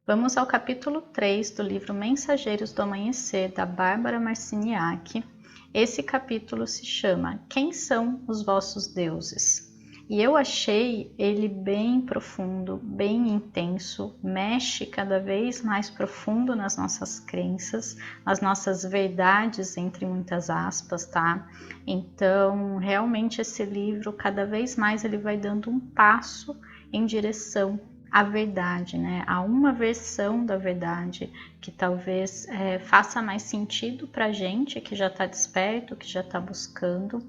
Vamos ao capítulo 3 do livro Mensageiros do Amanhecer, da Bárbara Marciniak. Esse capítulo se chama Quem são os vossos deuses? E eu achei ele bem profundo, bem intenso, mexe cada vez mais profundo nas nossas crenças, nas nossas verdades, entre muitas aspas, tá? Então, realmente esse livro, cada vez mais ele vai dando um passo em direção à verdade, né? A uma versão da verdade que talvez faça mais sentido para a gente que já está desperto, que já está buscando,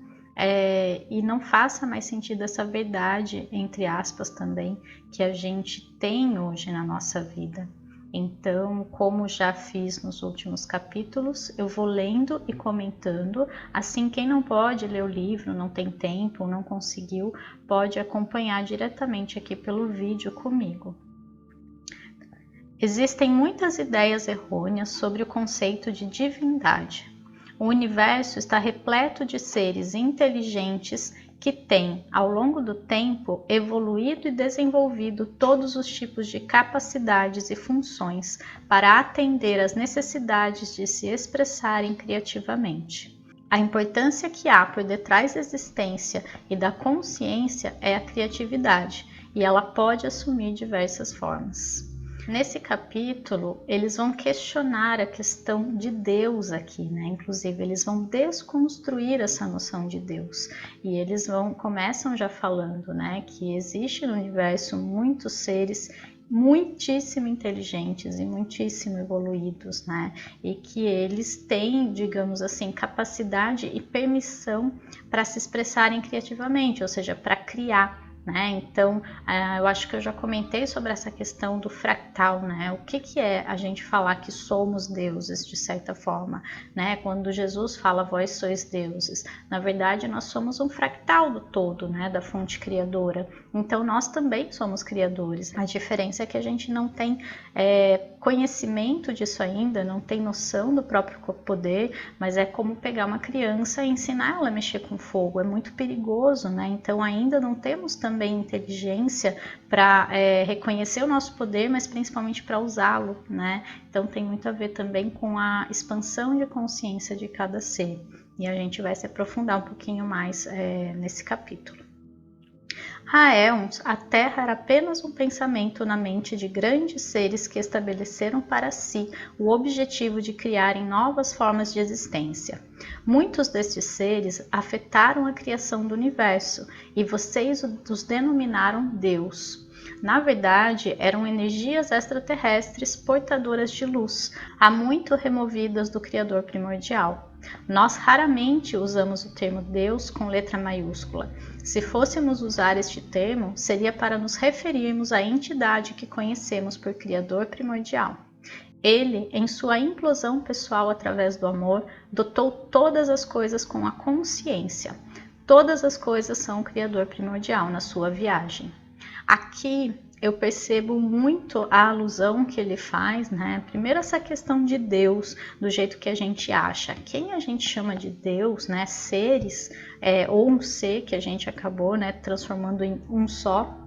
e não faça mais sentido essa verdade, entre aspas também, que a gente tem hoje na nossa vida. Então, como já fiz nos últimos capítulos, eu vou lendo e comentando. Assim, quem não pode ler o livro, não tem tempo, não conseguiu, pode acompanhar diretamente aqui pelo vídeo comigo. Existem muitas ideias errôneas sobre o conceito de divindade. O universo está repleto de seres inteligentes que têm, ao longo do tempo, evoluído e desenvolvido todos os tipos de capacidades e funções para atender às necessidades de se expressarem criativamente. A importância que há por detrás da existência e da consciência é a criatividade, e ela pode assumir diversas formas. Nesse capítulo, eles vão questionar a questão de Deus aqui, né? Inclusive, eles vão desconstruir essa noção de Deus. E eles começam já falando, né, que existe no universo muitos seres muitíssimo inteligentes e muitíssimo evoluídos, né? E que eles têm, digamos assim, capacidade e permissão para se expressarem criativamente, ou seja, para criar. Então, eu acho que eu já comentei sobre essa questão do fractal, né? O que é a gente falar que somos deuses, de certa forma, né? Quando Jesus fala, vós sois deuses, na verdade nós somos um fractal do todo, né? Da fonte criadora. Então, nós também somos criadores. A diferença é que a gente não tem conhecimento disso ainda, não tem noção do próprio poder, mas é como pegar uma criança e ensinar ela a mexer com fogo. É muito perigoso, né? Então, ainda não temos também inteligência para reconhecer o nosso poder, mas principalmente para usá-lo, né? Então tem muito a ver também com a expansão de consciência de cada ser, e a gente vai se aprofundar um pouquinho mais nesse capítulo. Há éons, a Terra era apenas um pensamento na mente de grandes seres que estabeleceram para si o objetivo de criarem novas formas de existência. Muitos destes seres afetaram a criação do universo e vocês os denominaram Deus. Na verdade, eram energias extraterrestres portadoras de luz, há muito removidas do Criador primordial. Nós raramente usamos o termo Deus com letra maiúscula. Se fôssemos usar este termo, seria para nos referirmos à entidade que conhecemos por Criador primordial. Ele, em sua implosão pessoal através do amor, dotou todas as coisas com a consciência. Todas as coisas são o Criador primordial na sua viagem. Aqui eu percebo muito a alusão que ele faz, né? Primeiro essa questão de Deus, do jeito que a gente acha. Quem a gente chama de Deus, né? Seres, ou um ser que a gente acabou, né, transformando em um só.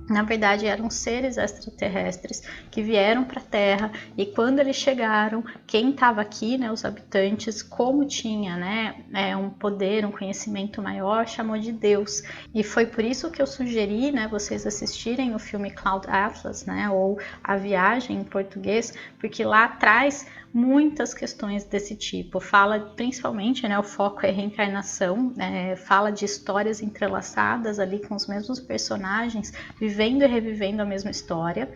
Na verdade, eram seres extraterrestres que vieram para a Terra, e quando eles chegaram, quem estava aqui, né, os habitantes, como tinha, né, um poder, um conhecimento maior, chamou de Deus. E foi por isso que eu sugeri, né, vocês assistirem o filme Cloud Atlas, né, ou A Viagem em português, porque lá traz muitas questões desse tipo. Fala principalmente, né, o foco é reencarnação, fala de histórias entrelaçadas ali com os mesmos personagens, vivendo e revivendo a mesma história,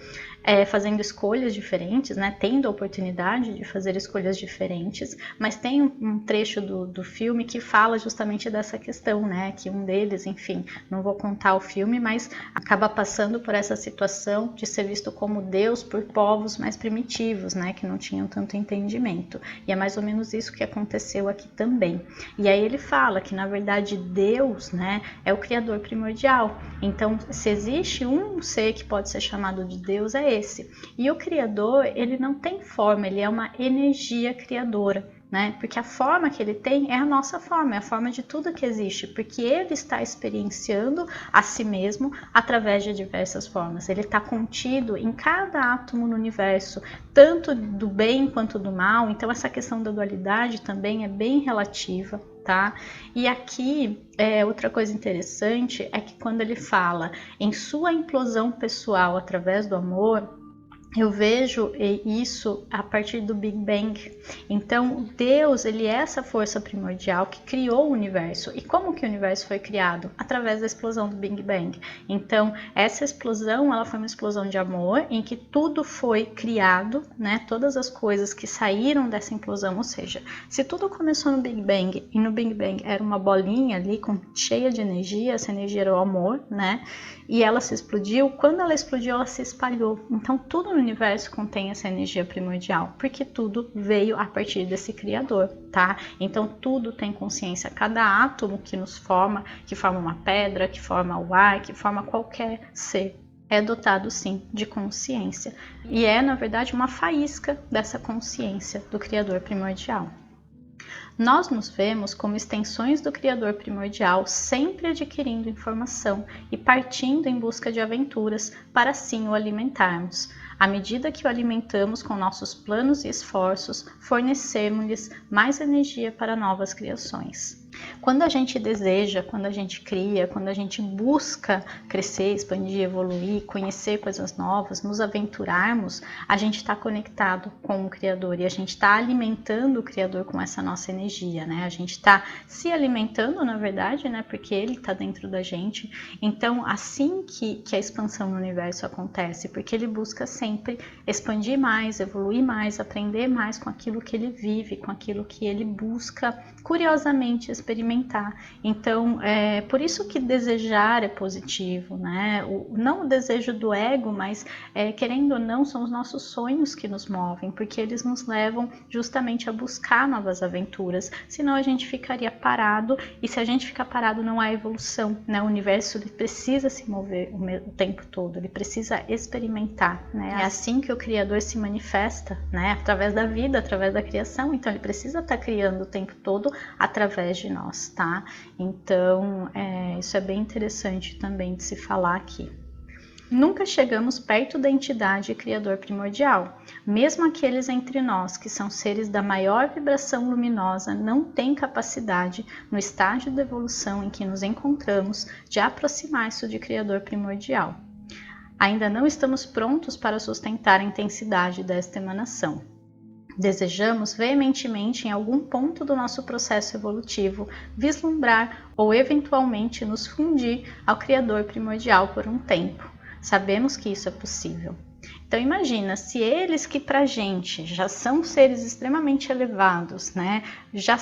fazendo escolhas diferentes, né, tendo a oportunidade de fazer escolhas diferentes, mas tem um trecho do filme que fala justamente dessa questão, né, que um deles, enfim, não vou contar o filme, mas acaba passando por essa situação de ser visto como Deus por povos mais primitivos, né, que não tinham tanto entendimento. E é mais ou menos isso que aconteceu aqui também. E aí ele fala que, na verdade, Deus, né, é o Criador primordial. Então, se existe um ser que pode ser chamado de Deus, é esse. E o Criador, ele não tem forma, ele é uma energia criadora. né? Porque a forma que ele tem é a nossa forma, é a forma de tudo que existe, porque ele está experienciando a si mesmo através de diversas formas. Ele está contido em cada átomo no universo, tanto do bem quanto do mal. Então essa questão da dualidade também é bem relativa, tá? E aqui, outra coisa interessante é que quando ele fala em sua implosão pessoal através do amor, eu vejo isso a partir do Big Bang. Então, Deus, ele é essa força primordial que criou o universo. E como que o universo foi criado? Através da explosão do Big Bang. Então, essa explosão, ela foi uma explosão de amor, em que tudo foi criado, né? Todas as coisas que saíram dessa implosão, ou seja, se tudo começou no Big Bang, e no Big Bang era uma bolinha ali, cheia de energia, essa energia era o amor, né? E ela se explodiu, quando ela explodiu, ela se espalhou. Então, tudo no universo contém essa energia primordial, porque tudo veio a partir desse Criador, tá? Então, tudo tem consciência. Cada átomo que nos forma, que forma uma pedra, que forma o ar, que forma qualquer ser, é dotado, sim, de consciência. E é, na verdade, uma faísca dessa consciência do Criador primordial. Nós nos vemos como extensões do Criador primordial, sempre adquirindo informação e partindo em busca de aventuras para assim o alimentarmos. À medida que o alimentamos com nossos planos e esforços, fornecemos-lhes mais energia para novas criações. Quando a gente deseja, quando a gente cria, quando a gente busca crescer, expandir, evoluir, conhecer coisas novas, nos aventurarmos, a gente está conectado com o Criador e a gente está alimentando o Criador com essa nossa energia, né? A gente está se alimentando, na verdade, né? Porque ele está dentro da gente. Então, assim que a expansão no universo acontece, porque ele busca sempre expandir mais, evoluir mais, aprender mais com aquilo que ele vive, com aquilo que ele busca curiosamente experimentar. Então, por isso que desejar é positivo, né? Não o desejo do ego, mas querendo ou não, são os nossos sonhos que nos movem, porque eles nos levam justamente a buscar novas aventuras, senão a gente ficaria parado, e se a gente ficar parado não há evolução, né? O universo ele precisa se mover o tempo todo, ele precisa experimentar, né? É assim que o Criador se manifesta, né? Através da vida, através da criação, então ele precisa estar criando o tempo todo através de nós, tá? Então, isso é bem interessante também de se falar aqui. Nunca chegamos perto da entidade Criador primordial. Mesmo aqueles entre nós que são seres da maior vibração luminosa não têm capacidade, no estágio da evolução em que nos encontramos, de aproximar-se de Criador primordial. Ainda não estamos prontos para sustentar a intensidade desta emanação. Desejamos veementemente, em algum ponto do nosso processo evolutivo, vislumbrar ou eventualmente nos fundir ao Criador primordial por um tempo. Sabemos que isso é possível. Então imagina, se eles que pra gente já são seres extremamente elevados, né, já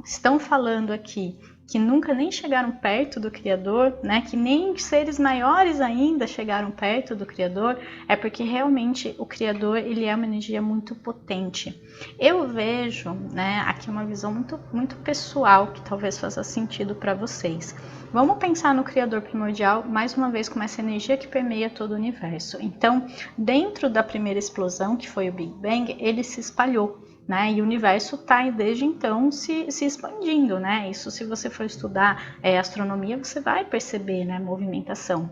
estão falando aqui que nunca nem chegaram perto do Criador, né, que nem seres maiores ainda chegaram perto do Criador, é porque realmente o Criador ele é uma energia muito potente. Eu vejo, né, aqui uma visão muito pessoal que talvez faça sentido para vocês. Vamos pensar no Criador primordial, mais uma vez, como essa energia que permeia todo o universo. Então, dentro da primeira explosão, que foi o Big Bang, ele se espalhou, né? E o universo está desde então se expandindo, né? Isso, se você for estudar astronomia, você vai perceber, né, movimentação.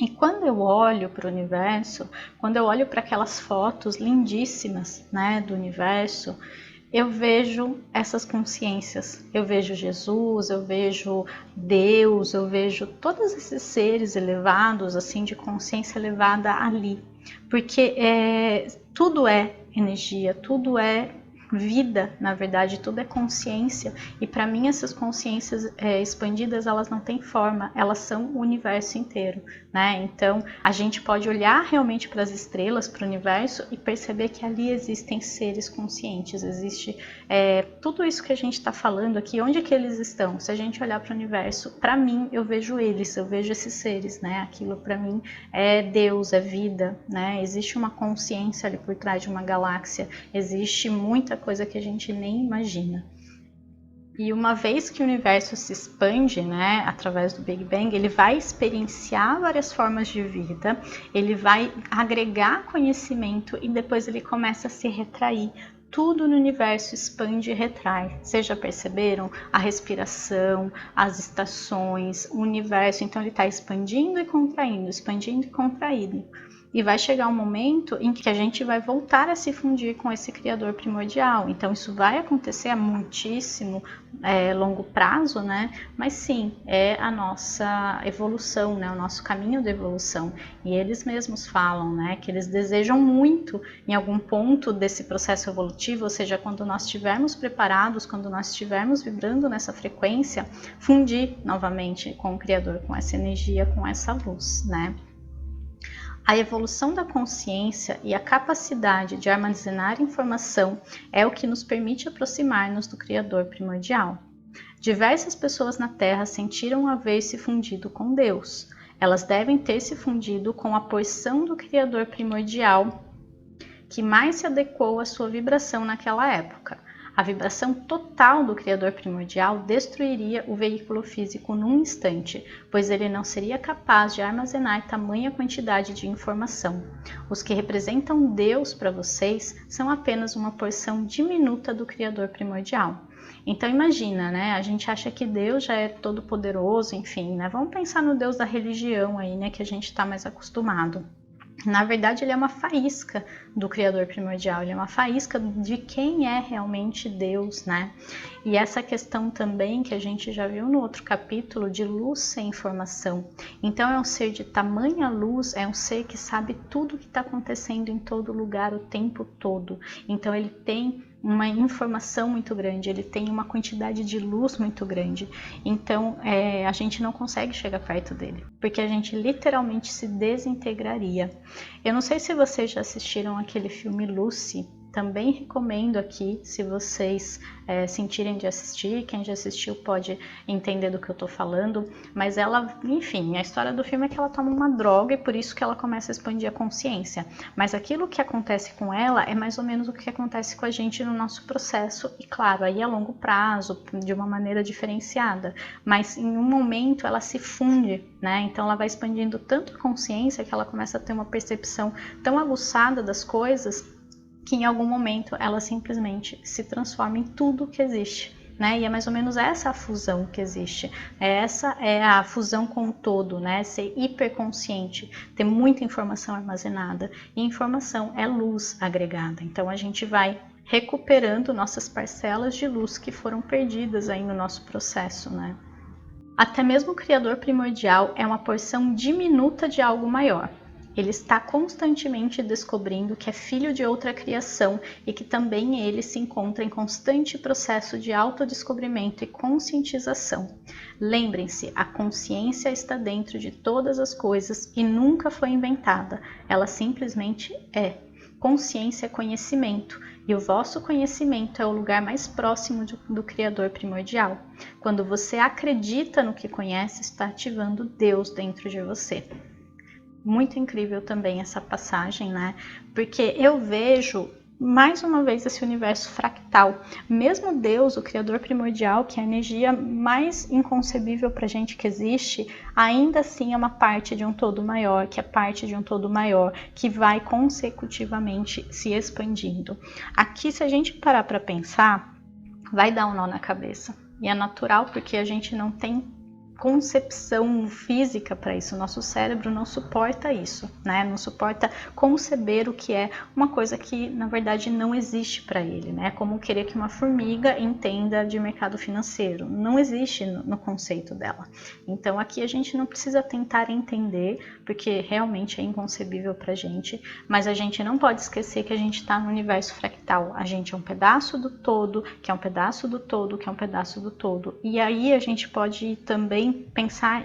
E quando eu olho para o universo, quando eu olho para aquelas fotos lindíssimas, né, do universo, eu vejo essas consciências, eu vejo Jesus, eu vejo Deus, eu vejo todos esses seres elevados, assim, de consciência elevada ali, porque tudo é energia, tudo é vida, na verdade, tudo é consciência, e para mim essas consciências expandidas, elas não têm forma, elas são o universo inteiro, né? Então a gente pode olhar realmente para as estrelas, para o universo e perceber que ali existem seres conscientes, existe tudo isso que a gente está falando aqui, onde é que eles estão? Se a gente olhar para o universo, para mim eu vejo eles, eu vejo esses seres, né? Aquilo para mim é Deus, é vida, né? Existe uma consciência ali por trás de uma galáxia, existe muita coisa que a gente nem imagina. E uma vez que o universo se expande, né, através do Big Bang, ele vai experienciar várias formas de vida, ele vai agregar conhecimento e depois ele começa a se retrair tudo no universo expande e retrai. Vocês já perceberam? A respiração, as estações, o universo, então ele está expandindo e contraindo, expandindo e contraindo. E vai chegar um momento em que a gente vai voltar a se fundir com esse Criador primordial. Então isso vai acontecer a muitíssimo longo prazo, né? Mas sim, é a nossa evolução, né? O nosso caminho de evolução. E eles mesmos falam, né? Que eles desejam muito, em algum ponto desse processo evolutivo, ou seja, quando nós estivermos preparados, quando nós estivermos vibrando nessa frequência, fundir novamente com o Criador, com essa energia, com essa luz, né? A evolução da consciência e a capacidade de armazenar informação é o que nos permite aproximar-nos do Criador primordial. Diversas pessoas na Terra sentiram haver se fundido com Deus. Elas devem ter se fundido com a porção do Criador primordial que mais se adequou à sua vibração naquela época. A vibração total do Criador primordial destruiria o veículo físico num instante, pois ele não seria capaz de armazenar tamanha quantidade de informação. Os que representam Deus para vocês são apenas uma porção diminuta do Criador primordial. Então imagina, né? A gente acha que Deus já é todo poderoso, enfim, né? Vamos pensar no Deus da religião aí, né? Que a gente está mais acostumado. Na verdade, ele é uma faísca do Criador primordial, ele é uma faísca de quem é realmente Deus, né? E essa questão também que a gente já viu no outro capítulo de luz sem informação. Então é um ser de tamanha luz, é um ser que sabe tudo o que está acontecendo em todo lugar o tempo todo. Então ele tem uma informação muito grande, ele tem uma quantidade de luz muito grande. Então a gente não consegue chegar perto dele, porque a gente literalmente se desintegraria. Eu não sei se vocês já assistiram aquele filme Lucy. Também recomendo aqui, se vocês sentirem de assistir, quem já assistiu pode entender do que eu tô falando, mas ela, enfim, a história do filme é que ela toma uma droga e por isso que ela começa a expandir a consciência, mas aquilo que acontece com ela é mais ou menos o que acontece com a gente no nosso processo, e claro, aí a longo prazo, de uma maneira diferenciada, mas em um momento ela se funde, né? Então ela vai expandindo tanto a consciência que ela começa a ter uma percepção tão aguçada das coisas, que em algum momento ela simplesmente se transforma em tudo que existe, né? E é mais ou menos essa a fusão que existe. Essa é a fusão com o todo, né? Ser hiperconsciente, ter muita informação armazenada. E informação é luz agregada. Então a gente vai recuperando nossas parcelas de luz que foram perdidas aí no nosso processo, né? Até mesmo o Criador primordial é uma porção diminuta de algo maior. Ele está constantemente descobrindo que é filho de outra criação e que também ele se encontra em constante processo de autodescobrimento e conscientização. Lembrem-se, a consciência está dentro de todas as coisas e nunca foi inventada, ela simplesmente é. Consciência é conhecimento, e o vosso conhecimento é o lugar mais próximo do Criador primordial. Quando você acredita no que conhece, está ativando Deus dentro de você. Muito incrível também essa passagem, né? Porque eu vejo mais uma vez esse universo fractal. Mesmo Deus, o Criador primordial, que é a energia mais inconcebível para a gente que existe, ainda assim é uma parte de um todo maior, que é parte de um todo maior, que vai consecutivamente se expandindo. Aqui, se a gente parar para pensar, vai dar um nó na cabeça. E é natural porque a gente não tem concepção física para isso, nosso cérebro não suporta isso, né? Não suporta conceber o que é uma coisa que na verdade não existe para ele, né? Como querer que uma formiga entenda de mercado financeiro, não existe no conceito dela. Então aqui a gente não precisa tentar entender, porque realmente é inconcebível para a gente, mas a gente não pode esquecer que a gente está no universo fractal, a gente é um pedaço do todo, que é um pedaço do todo, que é um pedaço do todo, e aí a gente pode também pensar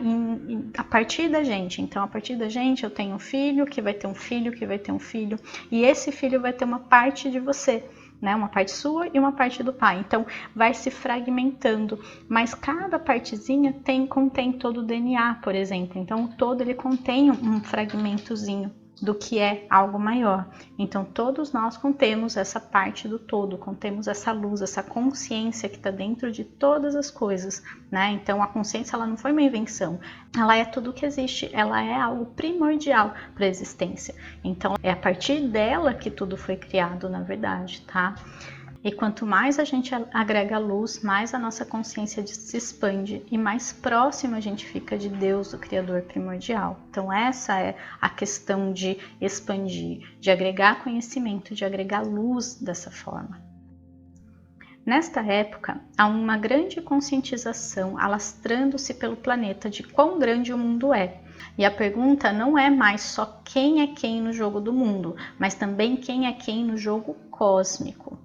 a partir da gente. Então, a partir da gente, eu tenho um filho, que vai ter um filho, que vai ter um filho, e esse filho vai ter uma parte de você, né? Uma parte sua e uma parte do pai. Então, vai se fragmentando, mas cada partezinha contém todo o DNA, por exemplo. Então, o todo ele contém um fragmentozinho. do que é algo maior. Então todos nós contemos essa parte do todo, contemos essa luz, essa consciência que está dentro de todas as coisas, né? Então a consciência, ela não foi uma invenção, ela é tudo que existe, ela é algo primordial para a existência. Então é a partir dela que tudo foi criado, na verdade, tá? E quanto mais a gente agrega luz, mais a nossa consciência se expande e mais próximo a gente fica de Deus, do Criador primordial. Então essa é a questão de expandir, de agregar conhecimento, de agregar luz dessa forma. Nesta época, há uma grande conscientização alastrando-se pelo planeta de quão grande o mundo é. E a pergunta não é mais só quem é quem no jogo do mundo, mas também quem é quem no jogo cósmico.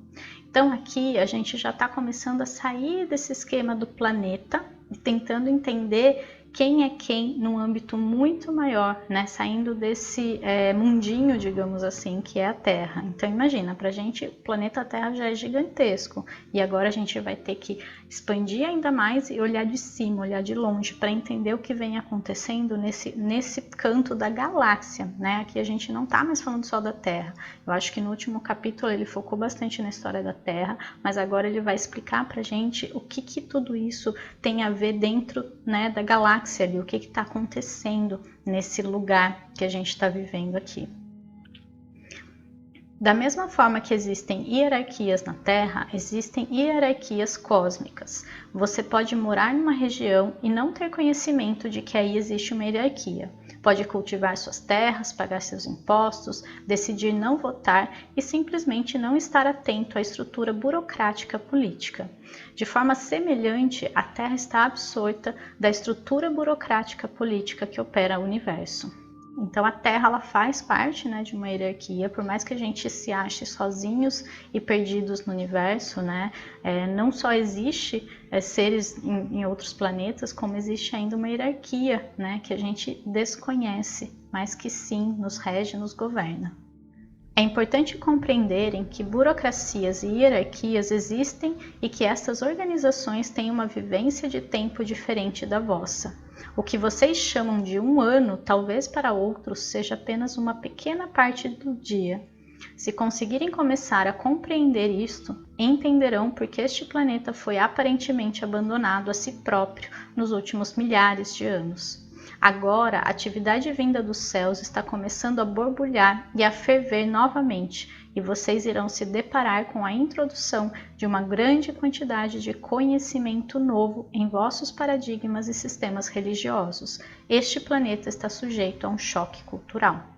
Então aqui a gente já está começando a sair desse esquema do planeta e tentando entender quem é quem num âmbito muito maior, né? Saindo desse mundinho, digamos assim, que é a Terra. Então imagina, pra gente o planeta Terra já é gigantesco e agora a gente vai ter que expandir ainda mais e olhar de cima, olhar de longe para entender o que vem acontecendo nesse canto da galáxia, né? Aqui a gente não tá mais falando só da Terra. Eu acho que no último capítulo ele focou bastante na história da Terra, mas agora ele vai explicar pra gente o que tudo isso tem a ver dentro, né, da galáxia ali, o que está acontecendo nesse lugar que a gente está vivendo aqui. Da mesma forma que existem hierarquias na Terra, existem hierarquias cósmicas. Você pode morar numa região e não ter conhecimento de que aí existe uma hierarquia. Pode cultivar suas terras, pagar seus impostos, decidir não votar e simplesmente não estar atento à estrutura burocrática política. De forma semelhante, a Terra está absorta da estrutura burocrática política que opera o universo. Então a Terra, ela faz parte, né, de uma hierarquia, por mais que a gente se ache sozinhos e perdidos no universo, né, não só existe seres em outros planetas, como existe ainda uma hierarquia, né, que a gente desconhece, mas que sim nos rege, nos governa. É importante compreenderem que burocracias e hierarquias existem e que estas organizações têm uma vivência de tempo diferente da vossa. O que vocês chamam de um ano, talvez para outros seja apenas uma pequena parte do dia. Se conseguirem começar a compreender isto, entenderão por que este planeta foi aparentemente abandonado a si próprio nos últimos milhares de anos. Agora, a atividade vinda dos céus está começando a borbulhar e a ferver novamente, e vocês irão se deparar com a introdução de uma grande quantidade de conhecimento novo em vossos paradigmas e sistemas religiosos. Este planeta está sujeito a um choque cultural.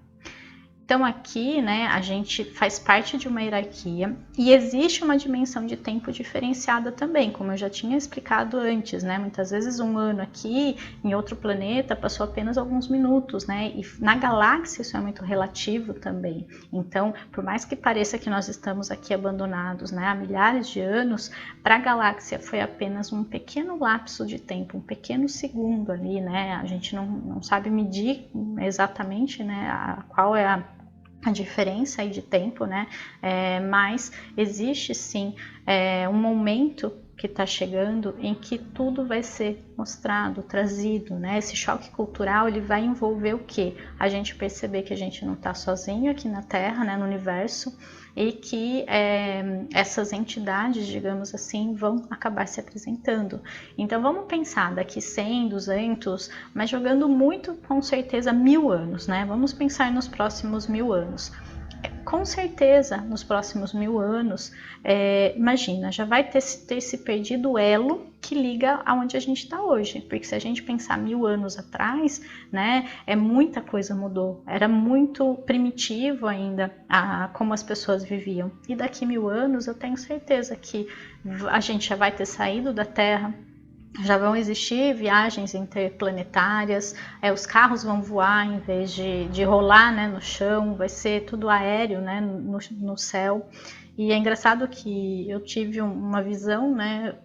Então aqui, né, a gente faz parte de uma hierarquia e existe uma dimensão de tempo diferenciada também, como eu já tinha explicado antes, né? Muitas vezes um ano aqui, em outro planeta, passou apenas alguns minutos, né? E na galáxia isso é muito relativo também. Então, por mais que pareça que nós estamos aqui abandonados, né, há milhares de anos, para a galáxia foi apenas um pequeno lapso de tempo, um pequeno segundo ali, né? A gente não sabe medir exatamente, né, qual é a diferença aí de tempo, né? Mas existe sim um momento que está chegando em que tudo vai ser mostrado, trazido, né? Esse choque cultural, ele vai envolver o quê? A gente perceber que a gente não está sozinho aqui na Terra, né, no universo, e que essas entidades, digamos assim, vão acabar se apresentando. Então vamos pensar daqui 100, 200, mas jogando muito, com certeza, 1000 anos, né? Vamos pensar nos próximos 1000 anos. Com certeza, nos próximos 1000 anos, imagina, já vai ter se perdido o elo que liga aonde a gente está hoje. Porque se a gente pensar 1000 anos atrás, né, muita coisa mudou. Era muito primitivo ainda como as pessoas viviam. E daqui 1000 anos, eu tenho certeza que a gente já vai ter saído da Terra, já vão existir viagens interplanetárias, os carros vão voar em vez de rolar, né, no chão, vai ser tudo aéreo, né, no céu. E é engraçado que eu tive uma visão, né,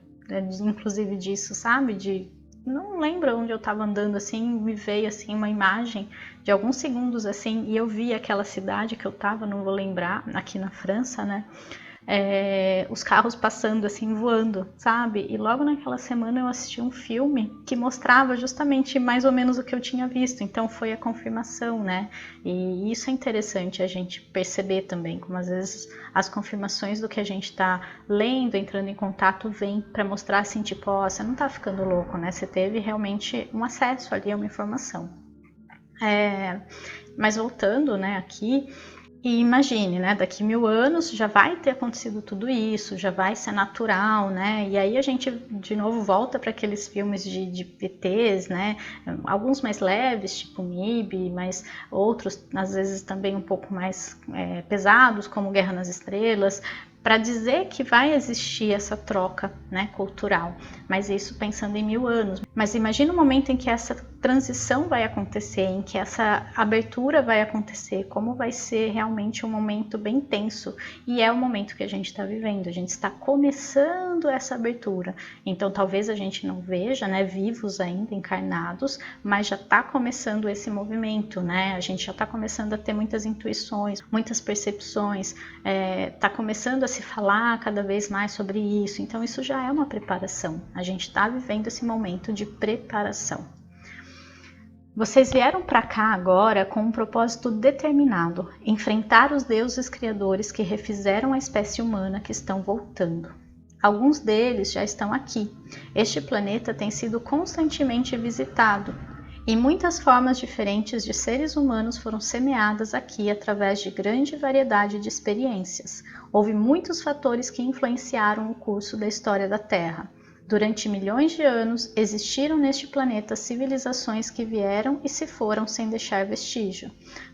inclusive disso, sabe? Não lembro onde eu estava andando, assim, me veio assim uma imagem de alguns segundos, assim, e eu vi aquela cidade que eu estava, não vou lembrar, aqui na França, né? os carros passando assim, voando, sabe? E logo naquela semana eu assisti um filme que mostrava justamente mais ou menos o que eu tinha visto, então foi a confirmação, né? E isso é interessante a gente perceber também, como às vezes as confirmações do que a gente está lendo, entrando em contato, vem para mostrar assim, tipo, ó, você não tá ficando louco, né? Você teve realmente um acesso ali a uma informação. Mas voltando, né, aqui, e imagine, né, daqui 1000 anos já vai ter acontecido tudo isso, já vai ser natural, né, e aí a gente de novo volta para aqueles filmes de ETs, né, alguns mais leves, tipo MIB, mas outros às vezes também um pouco mais pesados, como Guerra nas Estrelas, para dizer que vai existir essa troca, né, cultural, mas isso pensando em 1000 anos. Mas imagina o momento em que essa transição vai acontecer, em que essa abertura vai acontecer, como vai ser realmente um momento bem tenso. E é o momento que a gente está vivendo, a gente está começando essa abertura. Então talvez a gente não veja, né, vivos ainda, encarnados, mas já está começando esse movimento, né? A gente já está começando a ter muitas intuições, muitas percepções, está começando a se falar cada vez mais sobre isso. Então isso já é uma preparação. A gente está vivendo esse momento de preparação. Vocês vieram para cá agora com um propósito determinado: enfrentar os deuses criadores que refizeram a espécie humana que estão voltando. Alguns deles já estão aqui. Este planeta tem sido constantemente visitado e muitas formas diferentes de seres humanos foram semeadas aqui através de grande variedade de experiências. Houve muitos fatores que influenciaram o curso da história da Terra. Durante milhões de anos, existiram neste planeta civilizações que vieram e se foram sem deixar vestígio.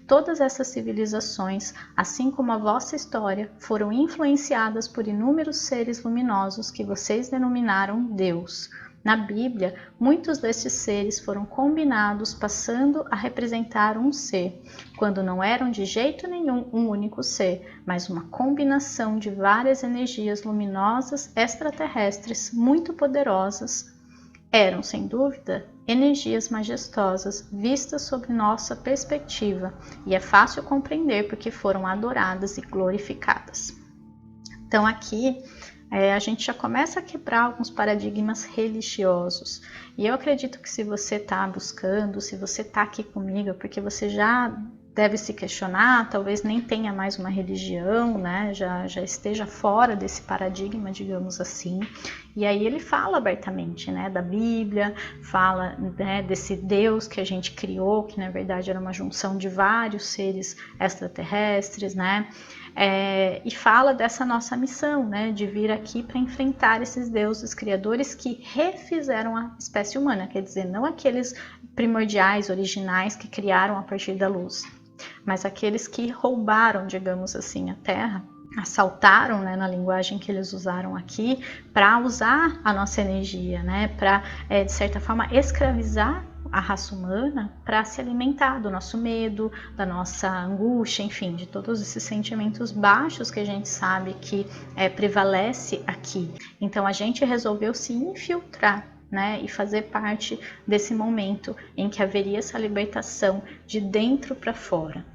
Todas essas civilizações, assim como a vossa história, foram influenciadas por inúmeros seres luminosos que vocês denominaram Deus. Na Bíblia, muitos destes seres foram combinados, passando a representar um ser, quando não eram de jeito nenhum um único ser, mas uma combinação de várias energias luminosas extraterrestres muito poderosas. Eram, sem dúvida, energias majestosas vistas sob nossa perspectiva, e é fácil compreender porque foram adoradas e glorificadas. Então aqui a gente já começa a quebrar alguns paradigmas religiosos. E eu acredito que se você está buscando, se você está aqui comigo, porque você já deve se questionar, talvez nem tenha mais uma religião, né? Já esteja fora desse paradigma, digamos assim. E aí ele fala abertamente, né, da Bíblia, fala, né, desse Deus que a gente criou, que na verdade era uma junção de vários seres extraterrestres, né? E fala dessa nossa missão, né, de vir aqui para enfrentar esses deuses criadores que refizeram a espécie humana, quer dizer, não aqueles primordiais, originais que criaram a partir da luz, mas aqueles que roubaram, digamos assim, a Terra, assaltaram, né, na linguagem que eles usaram aqui, para usar a nossa energia, né, para, de certa forma, escravizar a raça humana para se alimentar do nosso medo, da nossa angústia, enfim, de todos esses sentimentos baixos que a gente sabe que prevalece aqui. Então a gente resolveu se infiltrar, né, e fazer parte desse momento em que haveria essa libertação de dentro para fora.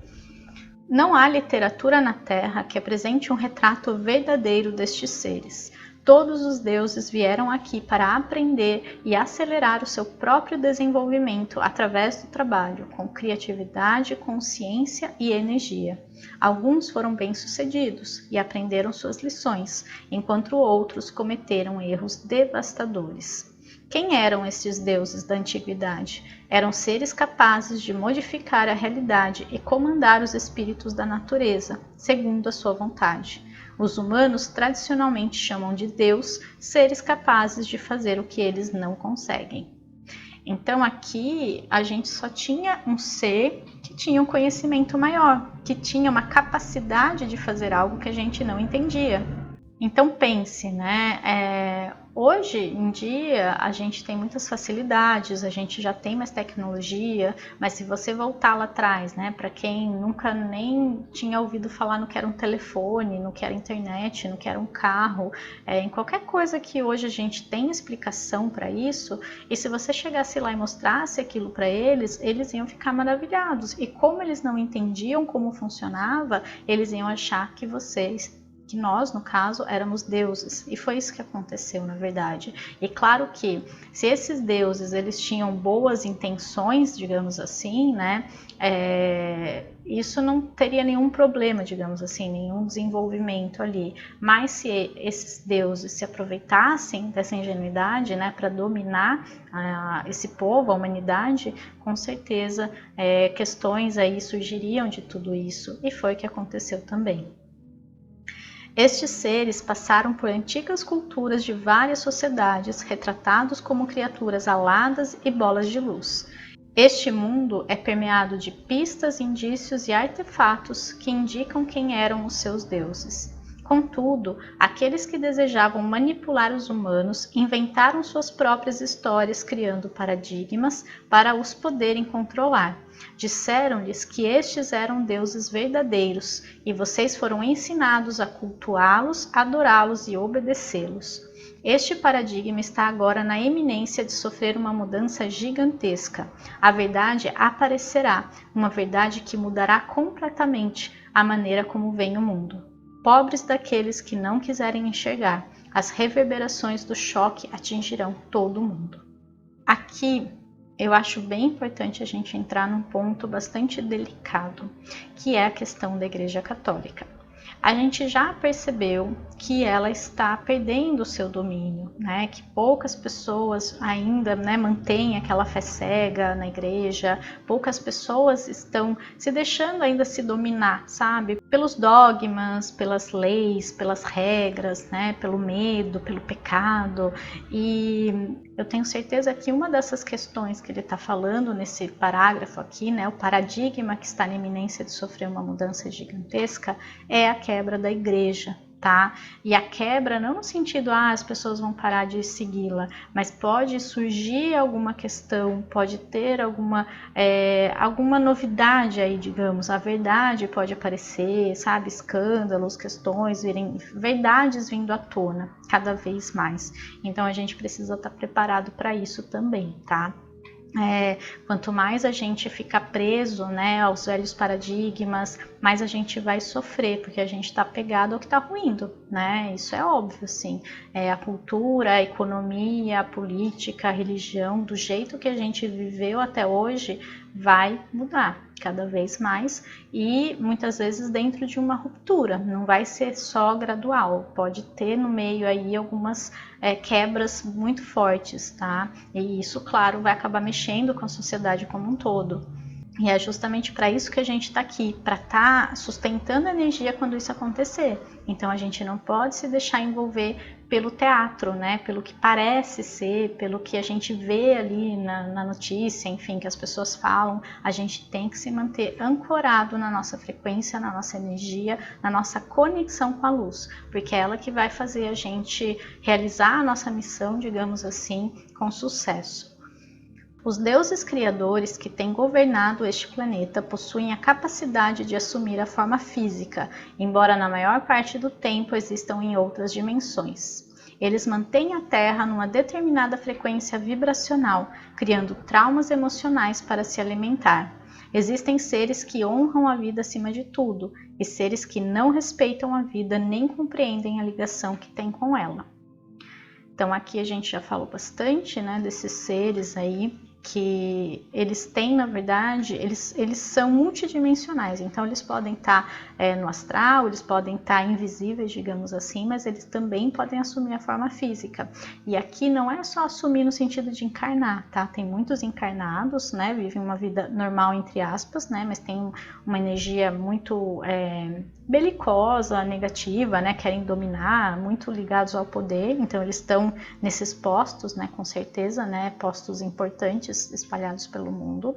Não há literatura na Terra que apresente um retrato verdadeiro destes seres. Todos os deuses vieram aqui para aprender e acelerar o seu próprio desenvolvimento através do trabalho, com criatividade, consciência e energia. Alguns foram bem-sucedidos e aprenderam suas lições, enquanto outros cometeram erros devastadores. Quem eram estes deuses da antiguidade? Eram seres capazes de modificar a realidade e comandar os espíritos da natureza, segundo a sua vontade. Os humanos tradicionalmente chamam de Deus seres capazes de fazer o que eles não conseguem. Então aqui a gente só tinha um ser que tinha um conhecimento maior, que tinha uma capacidade de fazer algo que a gente não entendia. Então pense, né? Hoje em dia a gente tem muitas facilidades, a gente já tem mais tecnologia, mas se você voltar lá atrás, né, para quem nunca nem tinha ouvido falar no que era um telefone, no que era internet, no que era um carro, em qualquer coisa que hoje a gente tem explicação para isso, e se você chegasse lá e mostrasse aquilo para eles, eles iam ficar maravilhados. E como eles não entendiam como funcionava, eles iam achar que vocês que nós, no caso, éramos deuses, e foi isso que aconteceu, na verdade. E claro que se esses deuses eles tinham boas intenções, digamos assim, né, isso não teria nenhum problema, digamos assim, nenhum desenvolvimento ali. Mas se esses deuses se aproveitassem dessa ingenuidade, né, para dominar esse povo, a humanidade, com certeza questões aí surgiriam de tudo isso, e foi o que aconteceu também. Estes seres passaram por antigas culturas de várias sociedades, retratados como criaturas aladas e bolas de luz. Este mundo é permeado de pistas, indícios e artefatos que indicam quem eram os seus deuses. Contudo, aqueles que desejavam manipular os humanos inventaram suas próprias histórias, criando paradigmas para os poderem controlar. Disseram-lhes que estes eram deuses verdadeiros, e vocês foram ensinados a cultuá-los, adorá-los e obedecê-los. Este paradigma está agora na iminência de sofrer uma mudança gigantesca. A verdade aparecerá, uma verdade que mudará completamente a maneira como vem o mundo. Pobres daqueles que não quiserem enxergar, as reverberações do choque atingirão todo mundo. Aqui eu acho bem importante a gente entrar num ponto bastante delicado, que é a questão da Igreja Católica. A gente já percebeu que ela está perdendo o seu domínio, né? Que poucas pessoas ainda, né, mantêm aquela fé cega na igreja, poucas pessoas estão se deixando ainda se dominar, sabe? Pelos dogmas, pelas leis, pelas regras, né? Pelo medo, pelo pecado. E eu tenho certeza que uma dessas questões que ele está falando nesse parágrafo aqui, né, o paradigma que está na iminência de sofrer uma mudança gigantesca, é a quebra da igreja, tá? E a quebra não no sentido, as pessoas vão parar de segui-la, mas pode surgir alguma questão, pode ter alguma novidade aí, digamos, a verdade pode aparecer, sabe? Escândalos, questões, verdades vindo à tona cada vez mais. Então a gente precisa estar preparado para isso também, tá? Quanto mais a gente ficar preso, né, aos velhos paradigmas, mais a gente vai sofrer, porque a gente está apegado ao que está ruindo, né? Isso é óbvio, sim. A cultura, a economia, a política, a religião, do jeito que a gente viveu até hoje, vai mudar cada vez mais e muitas vezes dentro de uma ruptura, não vai ser só gradual, pode ter no meio aí algumas quebras muito fortes, tá? E isso, claro, vai acabar mexendo com a sociedade como um todo. E é justamente para isso que a gente está aqui, para estar sustentando a energia quando isso acontecer. Então a gente não pode se deixar envolver pelo teatro, né? Pelo que parece ser, pelo que a gente vê ali na notícia, enfim, que as pessoas falam. A gente tem que se manter ancorado na nossa frequência, na nossa energia, na nossa conexão com a luz, porque é ela que vai fazer a gente realizar a nossa missão, digamos assim, com sucesso. Os deuses criadores que têm governado este planeta possuem a capacidade de assumir a forma física, embora na maior parte do tempo existam em outras dimensões. Eles mantêm a Terra numa determinada frequência vibracional, criando traumas emocionais para se alimentar. Existem seres que honram a vida acima de tudo, e seres que não respeitam a vida nem compreendem a ligação que têm com ela. Então aqui a gente já falou bastante, né, desses seres aí, que eles têm, na verdade, eles são multidimensionais, então eles podem estar no astral, eles podem estar invisíveis, digamos assim, mas eles também podem assumir a forma física. E aqui não é só assumir no sentido de encarnar, tá? Tem muitos encarnados, né, vivem uma vida normal, entre aspas, né, mas tem uma energia muito belicosa, negativa, né, querem dominar, muito ligados ao poder, então eles estão nesses postos, né, com certeza, né, postos importantes espalhados pelo mundo,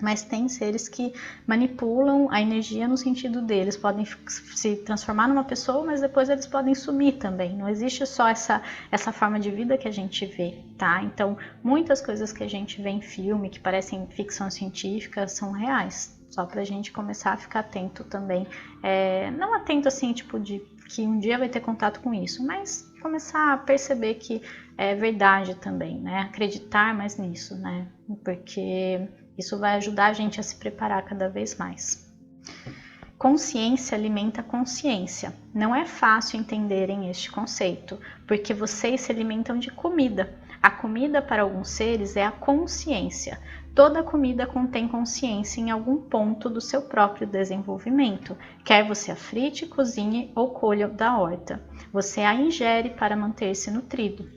mas tem seres que manipulam a energia no sentido deles, podem se transformar numa pessoa, mas depois eles podem sumir também, não existe só essa forma de vida que a gente vê, tá? Então, muitas coisas que a gente vê em filme, que parecem ficção científica, são reais, só pra gente começar a ficar atento também, não atento assim, tipo de que um dia vai ter contato com isso, mas começar a perceber que é verdade também, né? Acreditar mais nisso, né? Porque isso vai ajudar a gente a se preparar cada vez mais. Consciência alimenta consciência. Não é fácil entenderem este conceito, porque vocês se alimentam de comida. A comida para alguns seres é a consciência. Toda comida contém consciência em algum ponto do seu próprio desenvolvimento, quer você a frite, cozinhe ou colha da horta. Você a ingere para manter-se nutrido.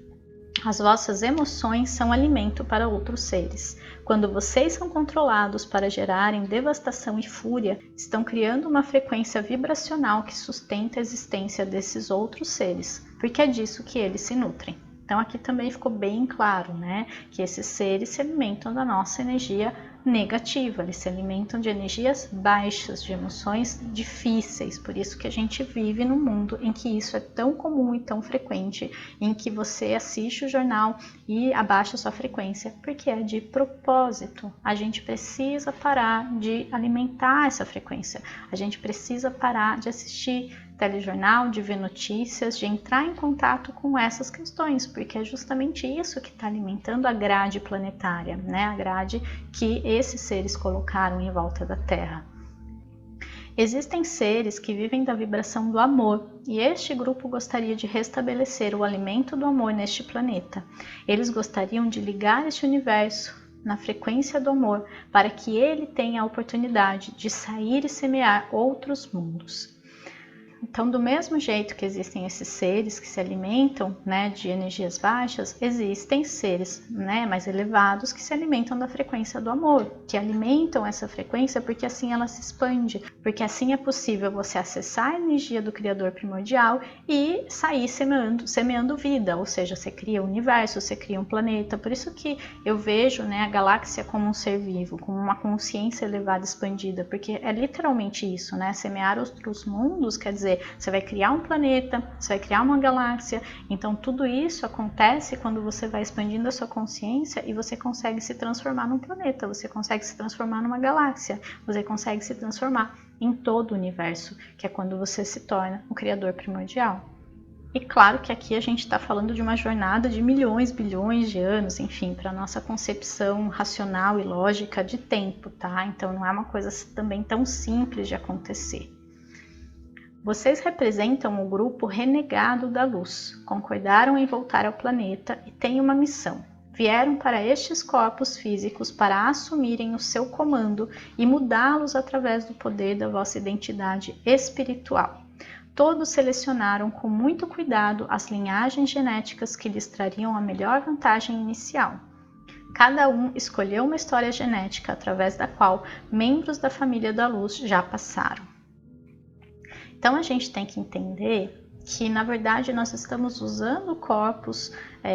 As vossas emoções são alimento para outros seres. Quando vocês são controlados para gerarem devastação e fúria, estão criando uma frequência vibracional que sustenta a existência desses outros seres, porque é disso que eles se nutrem. Então aqui também ficou bem claro, né, que esses seres se alimentam da nossa energia negativa, eles se alimentam de energias baixas, de emoções difíceis, por isso que a gente vive num mundo em que isso é tão comum e tão frequente, em que você assiste o jornal e abaixa sua frequência, porque é de propósito. A gente precisa parar de alimentar essa frequência, a gente precisa parar de assistir telejornal, de ver notícias, de entrar em contato com essas questões, porque é justamente isso que está alimentando a grade planetária, né? A grade que esses seres colocaram em volta da Terra. Existem seres que vivem da vibração do amor, e este grupo gostaria de restabelecer o alimento do amor neste planeta. Eles gostariam de ligar este universo na frequência do amor, para que ele tenha a oportunidade de sair e semear outros mundos. Então, do mesmo jeito que existem esses seres que se alimentam, né, de energias baixas, existem seres, né, mais elevados que se alimentam da frequência do amor, que alimentam essa frequência porque assim ela se expande, porque assim é possível você acessar a energia do Criador primordial e sair semeando vida, ou seja, você cria um universo, você cria um planeta. Por isso que eu vejo, né, a galáxia como um ser vivo, como uma consciência elevada expandida, porque é literalmente isso, né, semear outros mundos quer dizer, você vai criar um planeta, você vai criar uma galáxia, então tudo isso acontece quando você vai expandindo a sua consciência e você consegue se transformar num planeta, você consegue se transformar numa galáxia, você consegue se transformar em todo o universo, que é quando você se torna o Criador primordial. E claro que aqui a gente está falando de uma jornada de milhões, bilhões de anos, enfim, para a nossa concepção racional e lógica de tempo, tá? Então não é uma coisa também tão simples de acontecer. Vocês representam o grupo renegado da luz, concordaram em voltar ao planeta e têm uma missão. Vieram para estes corpos físicos para assumirem o seu comando e mudá-los através do poder da vossa identidade espiritual. Todos selecionaram com muito cuidado as linhagens genéticas que lhes trariam a melhor vantagem inicial. Cada um escolheu uma história genética através da qual membros da família da luz já passaram. Então a gente tem que entender que na verdade nós estamos usando corpos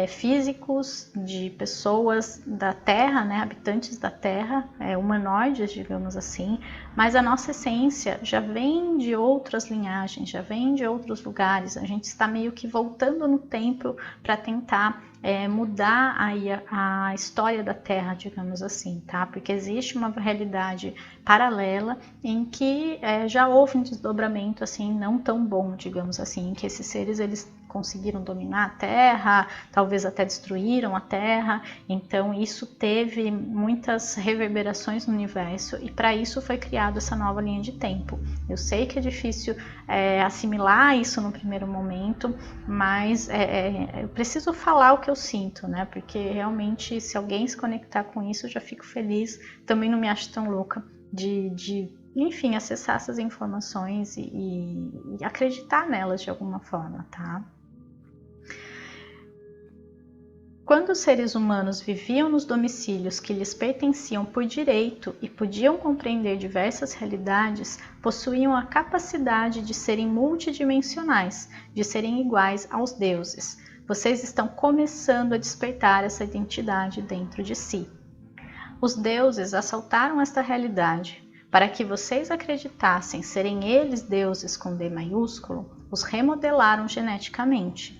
físicos de pessoas da Terra, né, habitantes da Terra, humanoides, digamos assim, mas a nossa essência já vem de outras linhagens, já vem de outros lugares. A gente está meio que voltando no tempo para tentar mudar aí a história da Terra, digamos assim, tá? Porque existe uma realidade paralela em que já houve um desdobramento assim não tão bom, digamos assim, em que esses seres eles conseguiram dominar a Terra, talvez até destruíram a Terra, então isso teve muitas reverberações no universo e para isso foi criada essa nova linha de tempo. Eu sei que é difícil assimilar isso no primeiro momento, mas eu preciso falar o que eu sinto, né? Porque realmente se alguém se conectar com isso eu já fico feliz, também não me acho tão louca de enfim, acessar essas informações e acreditar nelas de alguma forma, tá? Quando os seres humanos viviam nos domicílios que lhes pertenciam por direito e podiam compreender diversas realidades, possuíam a capacidade de serem multidimensionais, de serem iguais aos deuses. Vocês estão começando a despertar essa identidade dentro de si. Os deuses assaltaram esta realidade. Para que vocês acreditassem serem eles deuses com D maiúsculo, os remodelaram geneticamente.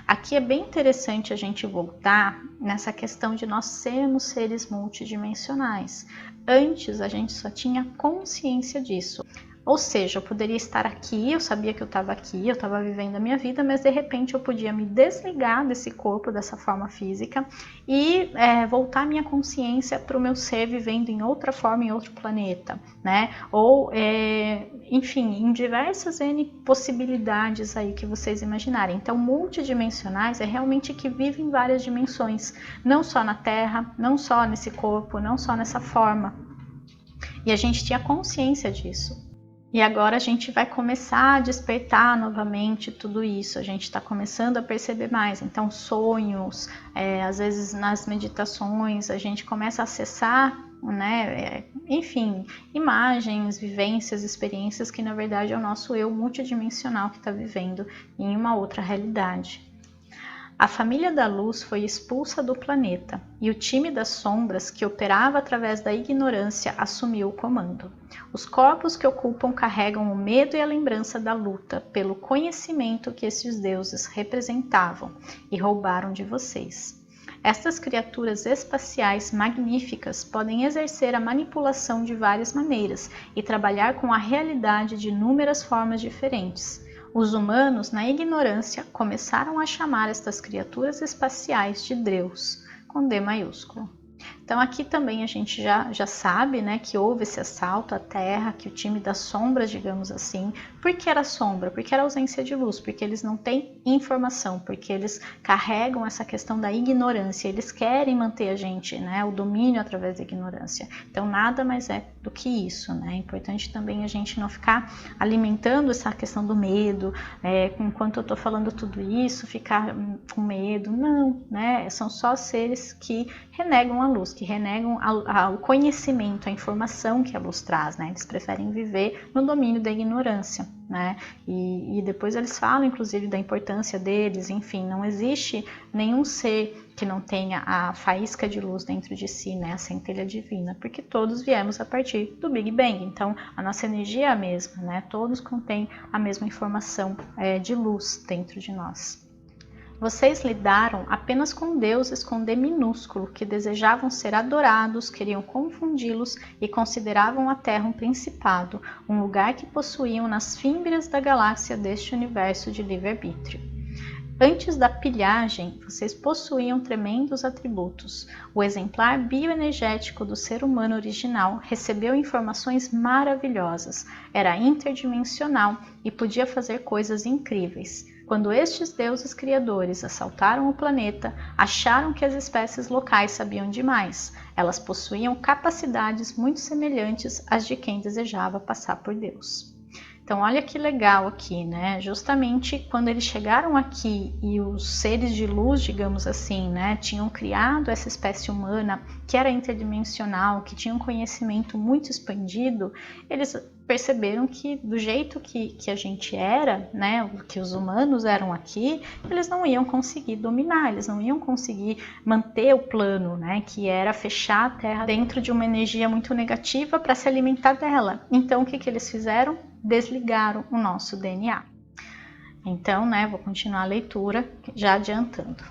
Aqui é bem interessante a gente voltar nessa questão de nós sermos seres multidimensionais. Antes a gente só tinha consciência disso. Ou seja, eu poderia estar aqui, eu sabia que eu estava aqui, eu estava vivendo a minha vida, mas de repente eu podia me desligar desse corpo, dessa forma física e voltar minha consciência para o meu ser vivendo em outra forma, em outro planeta, né? Ou, enfim, em diversas N possibilidades aí que vocês imaginarem. Então, multidimensionais é realmente que vive em várias dimensões, não só na Terra, não só nesse corpo, não só nessa forma. E a gente tinha consciência disso. E agora a gente vai começar a despertar novamente tudo isso, a gente está começando a perceber mais. Então, sonhos, às vezes nas meditações, a gente começa a acessar, né, enfim, imagens, vivências, experiências que na verdade é o nosso eu multidimensional que está vivendo em uma outra realidade. A família da luz foi expulsa do planeta e o time das sombras, que operava através da ignorância, assumiu o comando. Os corpos que ocupam carregam o medo e a lembrança da luta pelo conhecimento que esses deuses representavam e roubaram de vocês. Estas criaturas espaciais magníficas podem exercer a manipulação de várias maneiras e trabalhar com a realidade de inúmeras formas diferentes. Os humanos, na ignorância, começaram a chamar estas criaturas espaciais de Deus, com D maiúsculo. Então aqui também a gente já sabe, né, que houve esse assalto à Terra, que o time das sombras, digamos assim. Por que era sombra? Porque era ausência de luz, porque eles não têm informação, porque eles carregam essa questão da ignorância, eles querem manter a gente, né, o domínio através da ignorância. Então nada mais é do que isso, né? É importante também a gente não ficar alimentando essa questão do medo, enquanto eu estou falando tudo isso, ficar com medo. Não, né? São só seres que renegam a luz, que renegam o conhecimento, a informação que a luz traz, né? Eles preferem viver no domínio da ignorância, né? E depois eles falam, inclusive, da importância deles. Enfim, não existe nenhum ser que não tenha a faísca de luz dentro de si, né? A centelha divina, porque todos viemos a partir do Big Bang. Então, a nossa energia é a mesma, né? Todos contêm a mesma informação de luz dentro de nós. Vocês lidaram apenas com deuses com D minúsculo, que desejavam ser adorados, queriam confundi-los e consideravam a Terra um principado, um lugar que possuíam nas fímbrias da galáxia deste universo de livre-arbítrio. Antes da pilhagem, vocês possuíam tremendos atributos. O exemplar bioenergético do ser humano original recebeu informações maravilhosas, era interdimensional e podia fazer coisas incríveis. Quando estes deuses criadores assaltaram o planeta, acharam que as espécies locais sabiam demais. Elas possuíam capacidades muito semelhantes às de quem desejava passar por Deus. Então, olha que legal aqui, né? Justamente quando eles chegaram aqui e os seres de luz, digamos assim, né, tinham criado essa espécie humana que era interdimensional, que tinha um conhecimento muito expandido, eles perceberam que do jeito que a gente era, né, que os humanos eram aqui, eles não iam conseguir dominar, eles não iam conseguir manter o plano, né, que era fechar a Terra dentro de uma energia muito negativa para se alimentar dela. Então, o que eles fizeram? Desligaram o nosso DNA. Então, né, vou continuar a leitura, já adiantando.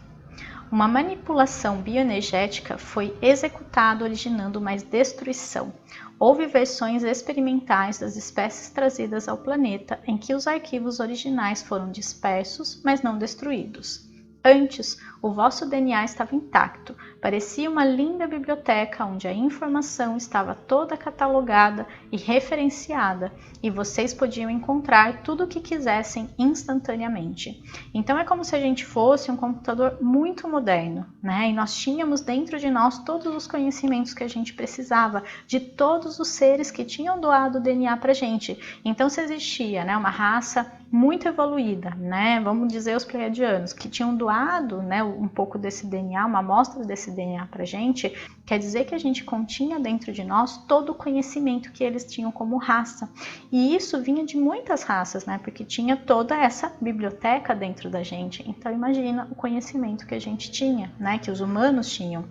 Uma manipulação bioenergética foi executada, originando mais destruição. Houve versões experimentais das espécies trazidas ao planeta em que os arquivos originais foram dispersos, mas não destruídos. Antes, o vosso DNA estava intacto, parecia uma linda biblioteca onde a informação estava toda catalogada e referenciada, e vocês podiam encontrar tudo o que quisessem instantaneamente. Então é como se a gente fosse um computador muito moderno, né? E nós tínhamos dentro de nós todos os conhecimentos que a gente precisava, de todos os seres que tinham doado o DNA para a gente. Então se existia, né, uma raça muito evoluída, né? Vamos dizer os pleiadianos, que tinham doado, né, um pouco desse DNA, uma amostra desse DNA para a gente, quer dizer que a gente continha dentro de nós todo o conhecimento que eles tinham como raça. E isso vinha de muitas raças, né? Porque tinha toda essa biblioteca dentro da gente. Então imagina o conhecimento que a gente tinha, né? Que os humanos tinham.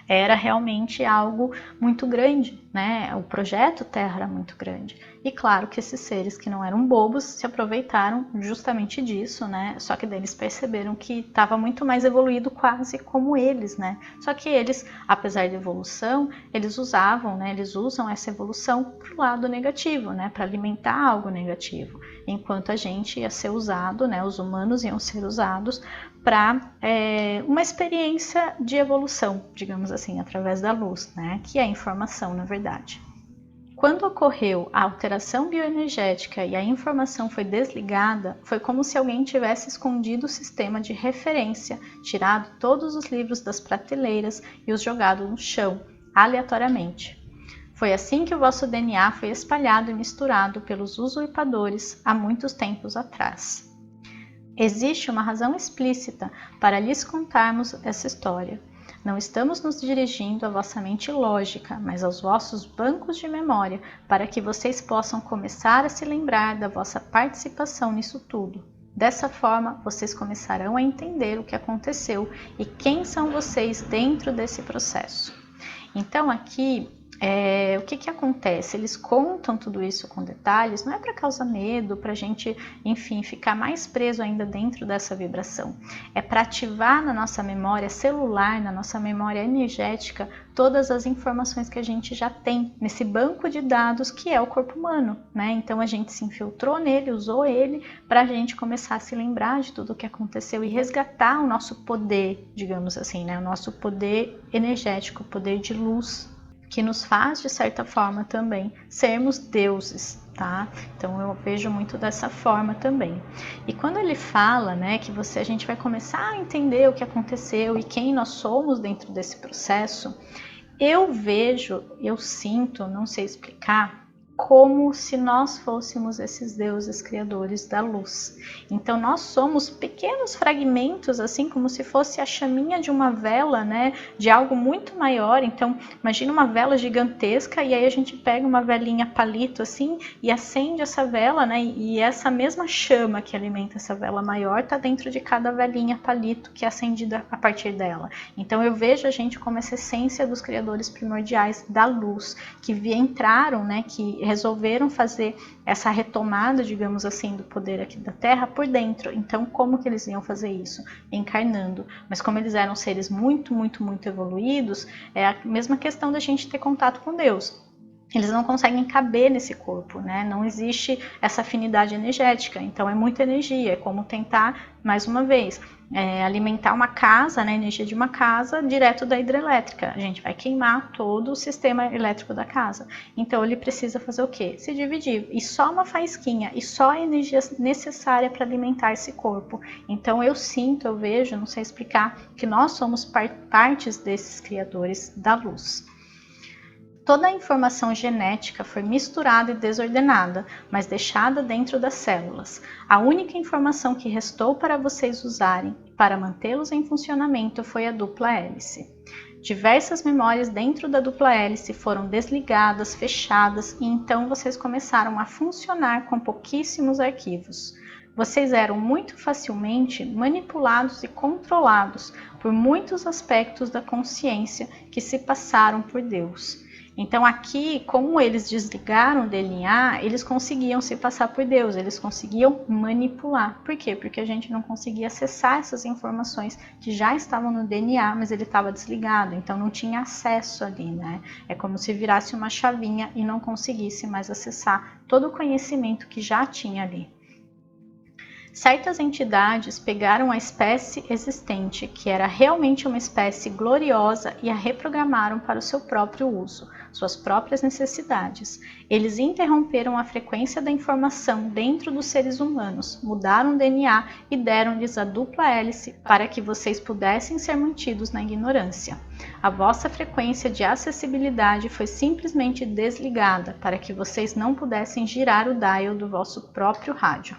Era realmente algo muito grande, né? O projeto Terra era muito grande. E claro que esses seres que não eram bobos se aproveitaram justamente disso, né? Só que daí eles perceberam que estava muito mais evoluído, quase como eles, né? Só que eles, apesar da evolução, eles usavam, né? Eles usam essa evolução para o lado negativo, né? Para alimentar algo negativo. Enquanto a gente ia ser usado, né? Os humanos iam ser usados para uma experiência de evolução, digamos assim, através da luz, né? Que é a informação, na verdade. Quando ocorreu a alteração bioenergética e a informação foi desligada, foi como se alguém tivesse escondido o sistema de referência, tirado todos os livros das prateleiras e os jogado no chão, aleatoriamente. Foi assim que o vosso DNA foi espalhado e misturado pelos usurpadores há muitos tempos atrás. Existe uma razão explícita para lhes contarmos essa história. Não estamos nos dirigindo à vossa mente lógica, mas aos vossos bancos de memória, para que vocês possam começar a se lembrar da vossa participação nisso tudo. Dessa forma, vocês começarão a entender o que aconteceu e quem são vocês dentro desse processo. Então aqui, o que acontece? Eles contam tudo isso com detalhes, não é para causar medo, para a gente, enfim, ficar mais preso ainda dentro dessa vibração. É para ativar na nossa memória celular, na nossa memória energética, todas as informações que a gente já tem nesse banco de dados que é o corpo humano, né? Então a gente se infiltrou nele, usou ele para a gente começar a se lembrar de tudo o que aconteceu e resgatar o nosso poder, digamos assim, né? O nosso poder energético, o poder de luz, que nos faz, de certa forma, também sermos deuses, tá? Então eu vejo muito dessa forma também. E quando ele fala, né, que a gente vai começar a entender o que aconteceu e quem nós somos dentro desse processo, eu vejo, eu sinto, não sei explicar, como se nós fôssemos esses deuses criadores da luz. Então nós somos pequenos fragmentos, assim como se fosse a chaminha de uma vela, né, de algo muito maior. Então imagina uma vela gigantesca e aí a gente pega uma velinha palito assim e acende essa vela, né, e essa mesma chama que alimenta essa vela maior está dentro de cada velinha palito que é acendida a partir dela. Então eu vejo a gente como essa essência dos criadores primordiais da luz, que entraram, né, que resolveram fazer essa retomada, digamos assim, do poder aqui da Terra por dentro. Então, como que eles iam fazer isso? Encarnando. Mas como eles eram seres muito, muito, muito evoluídos, é a mesma questão da gente ter contato com Deus. Eles não conseguem caber nesse corpo, né? Não existe essa afinidade energética, então é muita energia, é como tentar, mais uma vez, alimentar uma casa, né, a energia de uma casa direto da hidrelétrica. A gente vai queimar todo o sistema elétrico da casa. Então ele precisa fazer o quê? Se dividir. E só uma faísquinha, e só a energia necessária para alimentar esse corpo. Então eu sinto, eu vejo, não sei explicar, que nós somos partes desses criadores da luz. Toda a informação genética foi misturada e desordenada, mas deixada dentro das células. A única informação que restou para vocês usarem para mantê-los em funcionamento foi a dupla hélice. Diversas memórias dentro da dupla hélice foram desligadas, fechadas e então vocês começaram a funcionar com pouquíssimos arquivos. Vocês eram muito facilmente manipulados e controlados por muitos aspectos da consciência que se passaram por Deus. Então aqui, como eles desligaram o DNA, eles conseguiam se passar por Deus, eles conseguiam manipular. Por quê? Porque a gente não conseguia acessar essas informações que já estavam no DNA, mas ele estava desligado, então não tinha acesso ali, né? É como se virasse uma chavinha e não conseguisse mais acessar todo o conhecimento que já tinha ali. Certas entidades pegaram a espécie existente, que era realmente uma espécie gloriosa, e a reprogramaram para o seu próprio uso, suas próprias necessidades. Eles interromperam a frequência da informação dentro dos seres humanos, mudaram o DNA e deram-lhes a dupla hélice para que vocês pudessem ser mantidos na ignorância. A vossa frequência de acessibilidade foi simplesmente desligada para que vocês não pudessem girar o dial do vosso próprio rádio.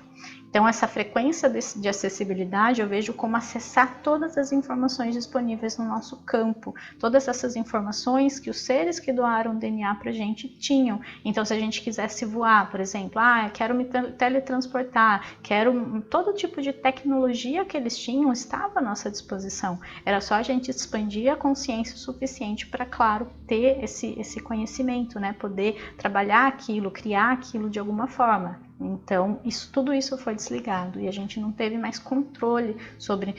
Então, essa frequência de acessibilidade eu vejo como acessar todas as informações disponíveis no nosso campo, todas essas informações que os seres que doaram DNA para a gente tinham. Então, se a gente quisesse voar, por exemplo, quero me teletransportar, quero todo tipo de tecnologia que eles tinham estava à nossa disposição. Era só a gente expandir a consciência o suficiente para, claro, ter esse conhecimento, né? Poder trabalhar aquilo, criar aquilo de alguma forma. Então, tudo isso foi desligado e a gente não teve mais controle sobre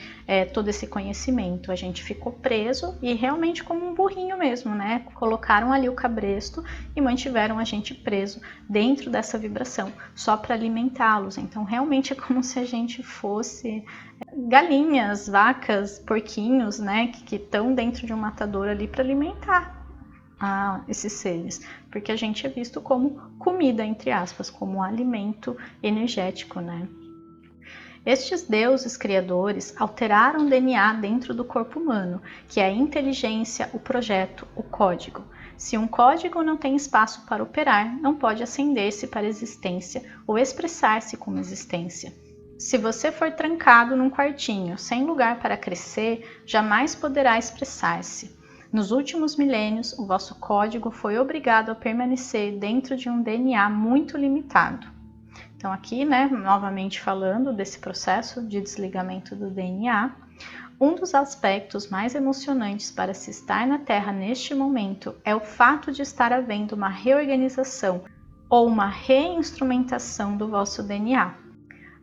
todo esse conhecimento. A gente ficou preso e realmente como um burrinho mesmo, né? Colocaram ali o cabresto e mantiveram a gente preso dentro dessa vibração, só para alimentá-los. Então, realmente é como se a gente fosse galinhas, vacas, porquinhos, né? Que estão dentro de um matador ali para alimentar esses seres, porque a gente é visto como comida, entre aspas, como um alimento energético, né? Estes deuses criadores alteraram o DNA dentro do corpo humano, que é a inteligência, o projeto, o código. Se um código não tem espaço para operar, não pode acender-se para existência ou expressar-se como existência. Se você for trancado num quartinho, sem lugar para crescer, jamais poderá expressar-se. Nos últimos milênios, o vosso código foi obrigado a permanecer dentro de um DNA muito limitado. Então aqui, né, novamente falando desse processo de desligamento do DNA, um dos aspectos mais emocionantes para se estar na Terra neste momento é o fato de estar havendo uma reorganização ou uma reinstrumentação do vosso DNA.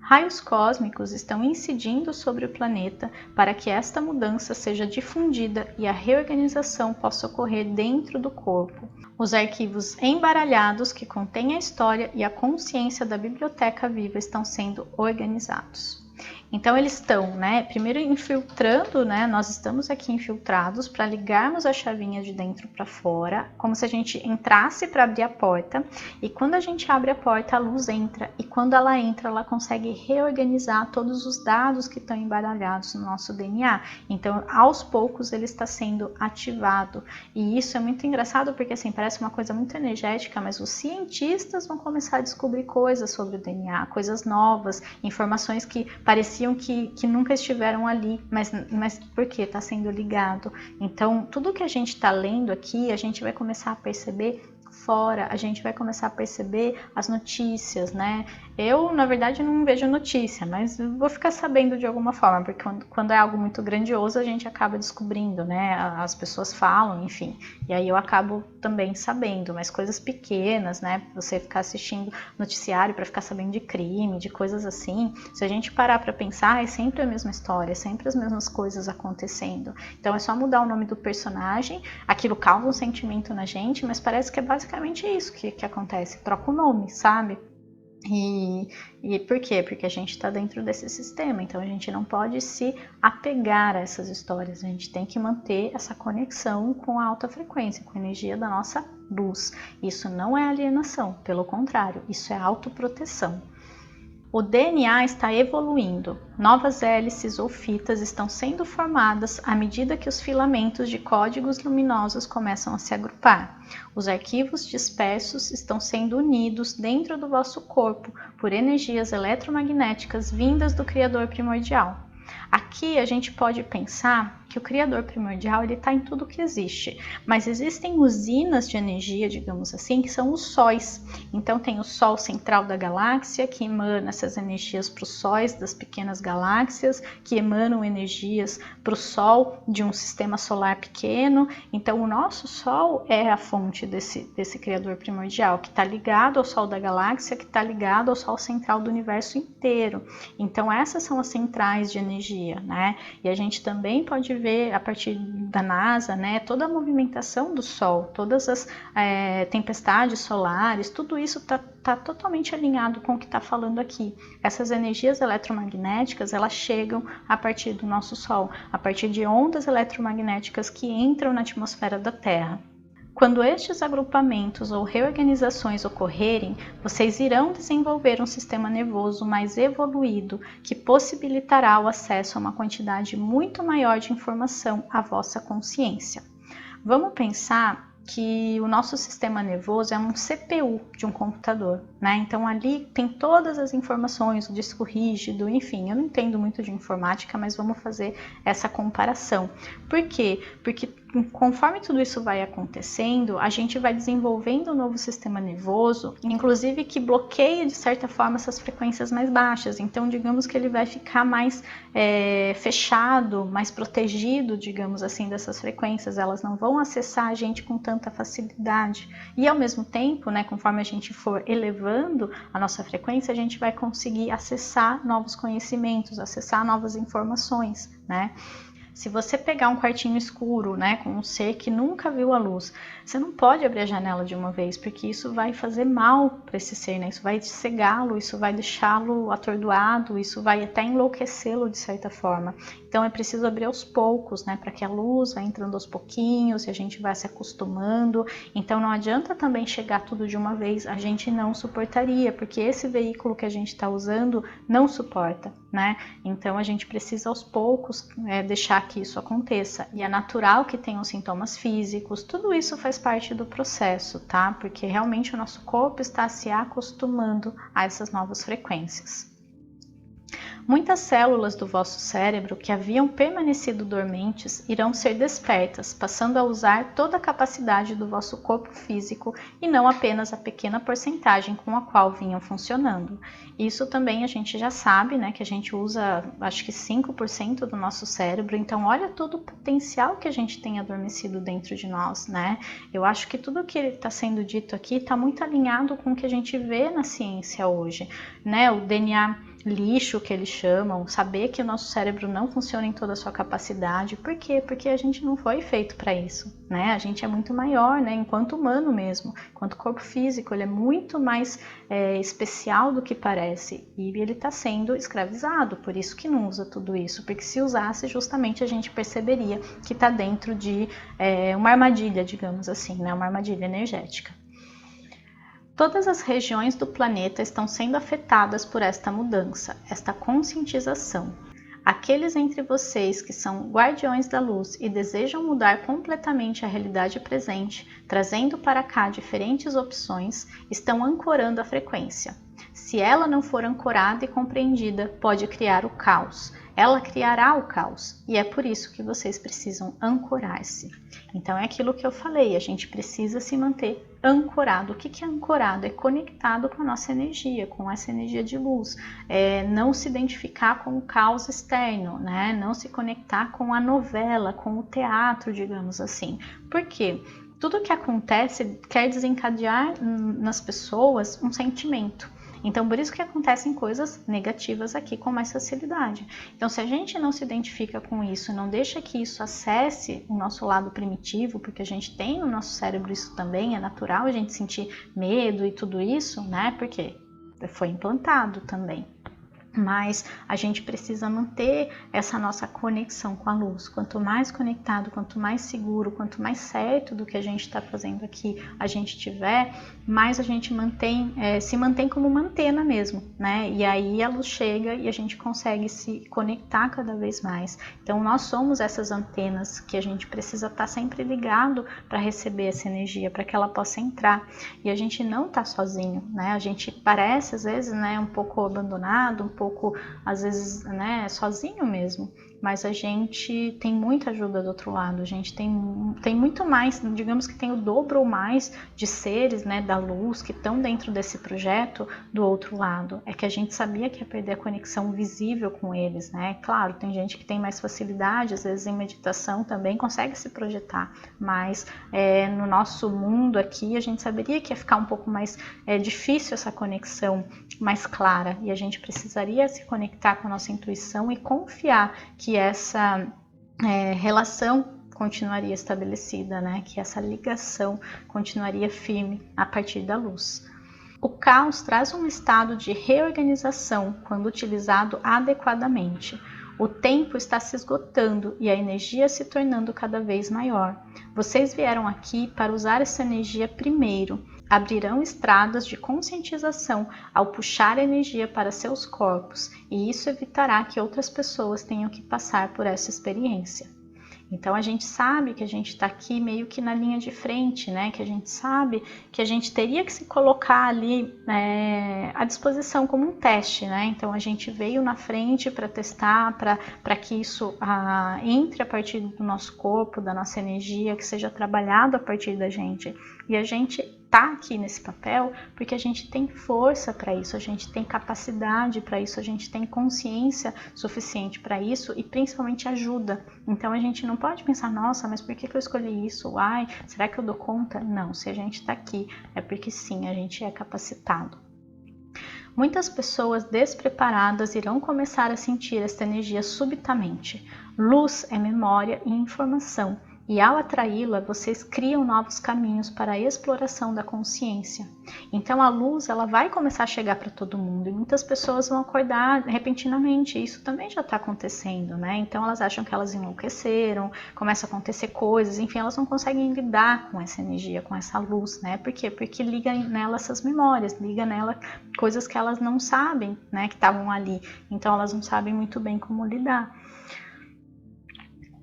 Raios cósmicos estão incidindo sobre o planeta para que esta mudança seja difundida e a reorganização possa ocorrer dentro do corpo. Os arquivos embaralhados que contêm a história e a consciência da biblioteca viva estão sendo organizados. Então eles estão, né, primeiro infiltrando, né, nós estamos aqui infiltrados para ligarmos a chavinha de dentro para fora, como se a gente entrasse para abrir a porta, e quando a gente abre a porta, a luz entra, e quando ela entra, ela consegue reorganizar todos os dados que estão embaralhados no nosso DNA. Então, aos poucos, ele está sendo ativado, e isso é muito engraçado, porque assim, parece uma coisa muito energética, mas os cientistas vão começar a descobrir coisas sobre o DNA, coisas novas, informações que pareciam que nunca estiveram ali, mas por quê? Está sendo ligado. Então, tudo que a gente está lendo aqui, a gente vai começar a perceber fora, a gente vai começar a perceber as notícias, né? Eu, na verdade, não vejo notícia, mas vou ficar sabendo de alguma forma, porque quando é algo muito grandioso, a gente acaba descobrindo, né? As pessoas falam, enfim, e aí eu acabo também sabendo, mas coisas pequenas, né? Você ficar assistindo noticiário para ficar sabendo de crime, de coisas assim, se a gente parar para pensar, é sempre a mesma história, é sempre as mesmas coisas acontecendo. Então é só mudar o nome do personagem, aquilo causa um sentimento na gente, mas parece que é basicamente isso que acontece, troca o nome, sabe? E por quê? Porque a gente está dentro desse sistema, então a gente não pode se apegar a essas histórias, a gente tem que manter essa conexão com a alta frequência, com a energia da nossa luz. Isso não é alienação, pelo contrário, isso é autoproteção. O DNA está evoluindo, novas hélices ou fitas estão sendo formadas à medida que os filamentos de códigos luminosos começam a se agrupar. Os arquivos dispersos estão sendo unidos dentro do vosso corpo por energias eletromagnéticas vindas do Criador primordial. Aqui a gente pode pensar que o Criador primordial ele está em tudo que existe, mas existem usinas de energia, digamos assim, que são os sóis. Então tem o Sol central da galáxia, que emana essas energias para os sóis das pequenas galáxias, que emanam energias para o Sol de um sistema solar pequeno. Então o nosso Sol é a fonte desse Criador primordial, que está ligado ao Sol da galáxia, que está ligado ao Sol central do universo inteiro. Então essas são as centrais de energia, né? E a gente também pode ver a partir da NASA, né, toda a movimentação do Sol, todas as tempestades solares, tudo isso está totalmente alinhado com o que está falando aqui. Essas energias eletromagnéticas, elas chegam a partir do nosso Sol, a partir de ondas eletromagnéticas que entram na atmosfera da Terra. Quando estes agrupamentos ou reorganizações ocorrerem, vocês irão desenvolver um sistema nervoso mais evoluído que possibilitará o acesso a uma quantidade muito maior de informação à vossa consciência. Vamos pensar que o nosso sistema nervoso é um CPU de um computador, né? Então ali tem todas as informações, o disco rígido, enfim, eu não entendo muito de informática, mas vamos fazer essa comparação. Por quê? Porque conforme tudo isso vai acontecendo, a gente vai desenvolvendo um novo sistema nervoso, inclusive que bloqueia de certa forma essas frequências mais baixas. Então, digamos que ele vai ficar mais fechado, mais protegido, digamos assim, dessas frequências. Elas não vão acessar a gente com tanta facilidade. E ao mesmo tempo, né, conforme a gente for elevando a nossa frequência, a gente vai conseguir acessar novos conhecimentos, acessar novas informações, né? Se você pegar um quartinho escuro, né, com um ser que nunca viu a luz, você não pode abrir a janela de uma vez, porque isso vai fazer mal para esse ser, né? Isso vai cegá-lo, isso vai deixá-lo atordoado, isso vai até enlouquecê-lo de certa forma. Então é preciso abrir aos poucos, né, para que a luz vá entrando aos pouquinhos e a gente vai se acostumando. Então não adianta também chegar tudo de uma vez, a gente não suportaria, porque esse veículo que a gente está usando não suporta, né? Então a gente precisa aos poucos deixar que isso aconteça. E é natural que tenham sintomas físicos, tudo isso faz parte do processo, tá? Porque realmente o nosso corpo está se acostumando a essas novas frequências. Muitas células do vosso cérebro que haviam permanecido dormentes irão ser despertas, passando a usar toda a capacidade do vosso corpo físico e não apenas a pequena porcentagem com a qual vinham funcionando. Isso também a gente já sabe, né, que a gente usa acho que 5% do nosso cérebro, então olha todo o potencial que a gente tem adormecido dentro de nós, né? Eu acho que tudo que está sendo dito aqui está muito alinhado com o que a gente vê na ciência hoje, né? O DNA lixo que eles chamam, saber que o nosso cérebro não funciona em toda a sua capacidade. Por quê? Porque a gente não foi feito para isso, né? A gente é muito maior, né? Enquanto humano mesmo, enquanto corpo físico, ele é muito mais especial do que parece e ele está sendo escravizado, por isso que não usa tudo isso, porque se usasse justamente a gente perceberia que está dentro de uma armadilha, digamos assim, né? Uma armadilha energética. Todas as regiões do planeta estão sendo afetadas por esta mudança, esta conscientização. Aqueles entre vocês que são guardiões da luz e desejam mudar completamente a realidade presente, trazendo para cá diferentes opções, estão ancorando a frequência. Se ela não for ancorada e compreendida, pode criar o caos. Ela criará o caos e é por isso que vocês precisam ancorar-se. Então é aquilo que eu falei, a gente precisa se manter ancorado. O que é ancorado? É conectado com a nossa energia, com essa energia de luz. Não se identificar com o caos externo, né? Não se conectar com a novela, com o teatro, digamos assim. Por quê? Tudo que acontece quer desencadear nas pessoas um sentimento. Então, por isso que acontecem coisas negativas aqui com mais facilidade. Então, se a gente não se identifica com isso, não deixa que isso acesse o nosso lado primitivo, porque a gente tem no nosso cérebro isso também, é natural a gente sentir medo e tudo isso, né? Porque foi implantado também. Mas a gente precisa manter essa nossa conexão com a luz. Quanto mais conectado, quanto mais seguro, quanto mais certo do que a gente está fazendo aqui a gente tiver, mais a gente se mantém como uma antena mesmo, né? E aí a luz chega e a gente consegue se conectar cada vez mais. Então nós somos essas antenas que a gente precisa estar sempre ligado para receber essa energia, para que ela possa entrar. E a gente não está sozinho, né? A gente parece às vezes, né, um pouco abandonado, um pouco às vezes, né, sozinho mesmo, mas a gente tem muita ajuda do outro lado, a gente tem muito mais, digamos que tem o dobro ou mais de seres, né, da luz que estão dentro desse projeto do outro lado. É que a gente sabia que ia perder a conexão visível com eles, né? Claro, tem gente que tem mais facilidade, às vezes em meditação também consegue se projetar, mas no nosso mundo aqui a gente saberia que ia ficar um pouco mais difícil essa conexão mais clara e a gente precisaria se conectar com a nossa intuição e confiar que essa relação continuaria estabelecida, né? Que essa ligação continuaria firme a partir da luz. O caos traz um estado de reorganização quando utilizado adequadamente. O tempo está se esgotando e a energia se tornando cada vez maior. Vocês vieram aqui para usar essa energia primeiro. Abrirão estradas de conscientização ao puxar a energia para seus corpos, e isso evitará que outras pessoas tenham que passar por essa experiência. Então a gente sabe que a gente está aqui meio que na linha de frente, né? Que a gente sabe que a gente teria que se colocar ali à disposição como um teste, né? Então a gente veio na frente para testar, para que isso entre a partir do nosso corpo, da nossa energia, que seja trabalhado a partir da gente. E a gente tá aqui nesse papel porque a gente tem força para isso, a gente tem capacidade para isso, a gente tem consciência suficiente para isso e principalmente ajuda. Então a gente não pode pensar, nossa, mas por que eu escolhi isso? Ai, será que eu dou conta? Não, se a gente está aqui é porque sim, a gente é capacitado. Muitas pessoas despreparadas irão começar a sentir esta energia subitamente. Luz é memória e informação. E ao atraí-la, vocês criam novos caminhos para a exploração da consciência. Então a luz ela vai começar a chegar para todo mundo e muitas pessoas vão acordar repentinamente. Isso também já está acontecendo, né? Então elas acham que elas enlouqueceram, começa a acontecer coisas, enfim, elas não conseguem lidar com essa energia, com essa luz, né? Por quê? Porque liga nela essas memórias, liga nela coisas que elas não sabem, né? Que estavam ali. Então elas não sabem muito bem como lidar.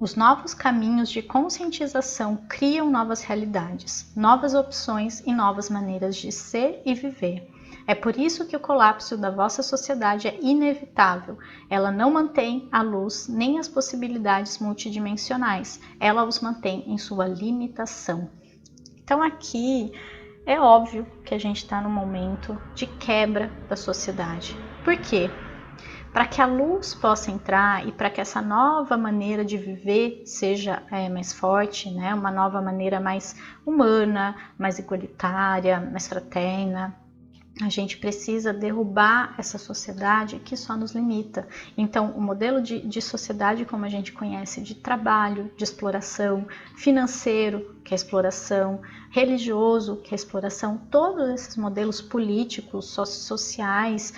Os novos caminhos de conscientização criam novas realidades, novas opções e novas maneiras de ser e viver. É por isso que o colapso da vossa sociedade é inevitável. Ela não mantém a luz nem as possibilidades multidimensionais. Ela os mantém em sua limitação. Então aqui é óbvio que a gente está num momento de quebra da sociedade. Por quê? Para que a luz possa entrar e para que essa nova maneira de viver seja mais forte, né? Uma nova maneira mais humana, mais igualitária, mais fraterna, a gente precisa derrubar essa sociedade que só nos limita. Então, o modelo de sociedade como a gente conhece, de trabalho, de exploração, financeiro, que é exploração, religioso, que é exploração, todos esses modelos políticos, sociais,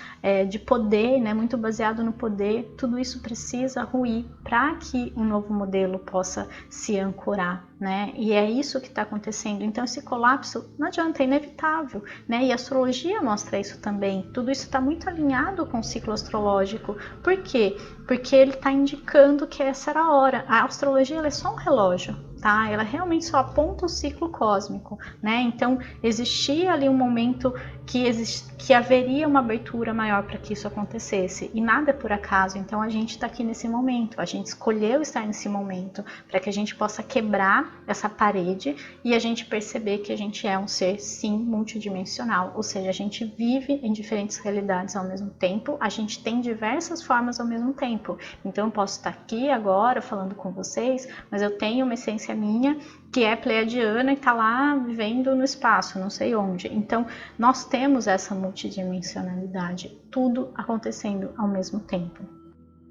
de poder, né, muito baseado no poder, tudo isso precisa ruir para que um novo modelo possa se ancorar, né? E é isso que está acontecendo. Então esse colapso não adianta, é inevitável, né? E a astrologia mostra isso também. Tudo isso está muito alinhado com o ciclo astrológico. Por quê? Porque ele está indicando que essa era a hora. A astrologia ela é só um relógio, tá? Ela realmente só aponta o ciclo cósmico, né? Então existia ali um momento que haveria uma abertura maior para que isso acontecesse, e nada é por acaso. Então a gente está aqui nesse momento, a gente escolheu estar nesse momento para que a gente possa quebrar essa parede e a gente perceber que a gente é um ser sim multidimensional, ou seja, a gente vive em diferentes realidades ao mesmo tempo, a gente tem diversas formas ao mesmo tempo. Então eu posso estar aqui agora falando com vocês, mas eu tenho uma essência minha que é pleiadiana e está lá vivendo no espaço, não sei onde. Então, nós temos essa multidimensionalidade, tudo acontecendo ao mesmo tempo.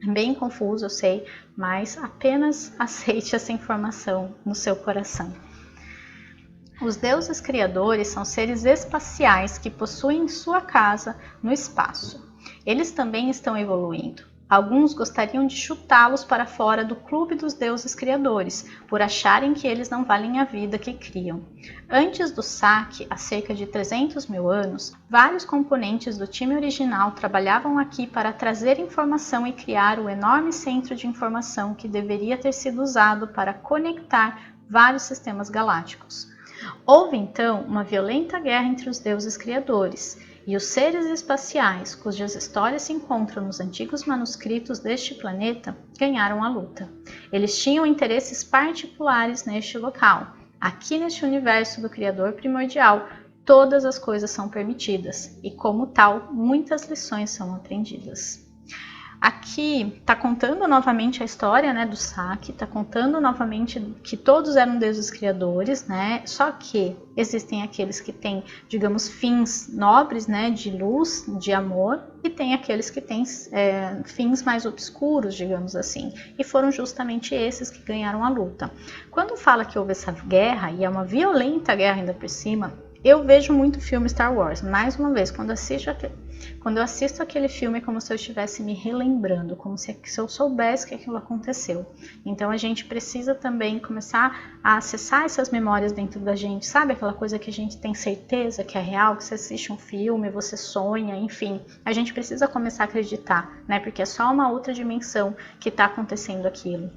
É bem confuso, eu sei, mas apenas aceite essa informação no seu coração. Os deuses criadores são seres espaciais que possuem sua casa no espaço. Eles também estão evoluindo. Alguns gostariam de chutá-los para fora do clube dos deuses criadores, por acharem que eles não valem a vida que criam. Antes do saque, há cerca de 300 mil anos, vários componentes do time original trabalhavam aqui para trazer informação e criar o enorme centro de informação que deveria ter sido usado para conectar vários sistemas galácticos. Houve então uma violenta guerra entre os deuses criadores e os seres espaciais, cujas histórias se encontram nos antigos manuscritos deste planeta, ganharam a luta. Eles tinham interesses particulares neste local. Aqui neste universo do Criador primordial, todas as coisas são permitidas e, como tal, muitas lições são aprendidas. Aqui está contando novamente a história, né, do saque, está contando novamente que todos eram deuses criadores, né, só que existem aqueles que têm, digamos, fins nobres, né, de luz, de amor, e tem aqueles que têm fins mais obscuros, digamos assim, e foram justamente esses que ganharam a luta. Quando fala que houve essa guerra, e é uma violenta guerra ainda por cima, eu vejo muito filme Star Wars. Mais uma vez, quando eu assisto aquele filme é como se eu estivesse me relembrando, como se eu soubesse que aquilo aconteceu. Então a gente precisa também começar a acessar essas memórias dentro da gente, sabe? Aquela coisa que a gente tem certeza que é real, que você assiste um filme, você sonha, enfim. A gente precisa começar a acreditar, né? Porque é só uma outra dimensão que está acontecendo aquilo.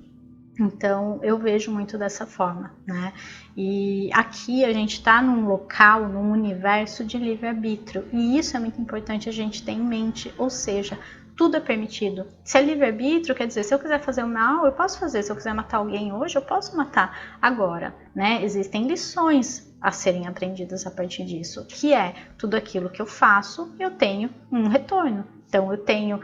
Então, eu vejo muito dessa forma, né? E aqui a gente está num local, num universo de livre-arbítrio, e isso é muito importante a gente ter em mente, ou seja, tudo é permitido. Se é livre-arbítrio, quer dizer, se eu quiser fazer o mal, eu posso fazer. Se eu quiser matar alguém hoje, eu posso matar agora, né? Existem lições a serem aprendidas a partir disso, que é tudo aquilo que eu faço, eu tenho um retorno. Então, eu tenho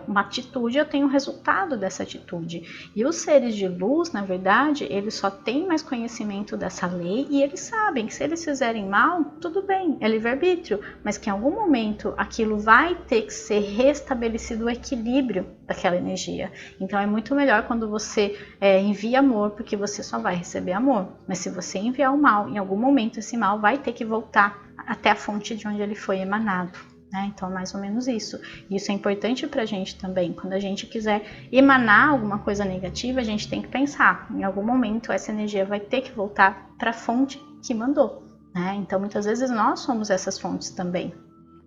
uma atitude, eu tenho um resultado dessa atitude. E os seres de luz, na verdade, eles só têm mais conhecimento dessa lei e eles sabem que se eles fizerem mal, tudo bem, é livre-arbítrio, mas que em algum momento aquilo vai ter que ser restabelecido o equilíbrio daquela energia. Então, é muito melhor quando você envia amor, porque você só vai receber amor. Mas se você enviar o mal, em algum momento esse mal vai ter que voltar até a fonte de onde ele foi emanado. Então, mais ou menos isso. Isso é importante para a gente também. Quando a gente quiser emanar alguma coisa negativa, a gente tem que pensar. Em algum momento, essa energia vai ter que voltar para a fonte que mandou. Então, muitas vezes, nós somos essas fontes também.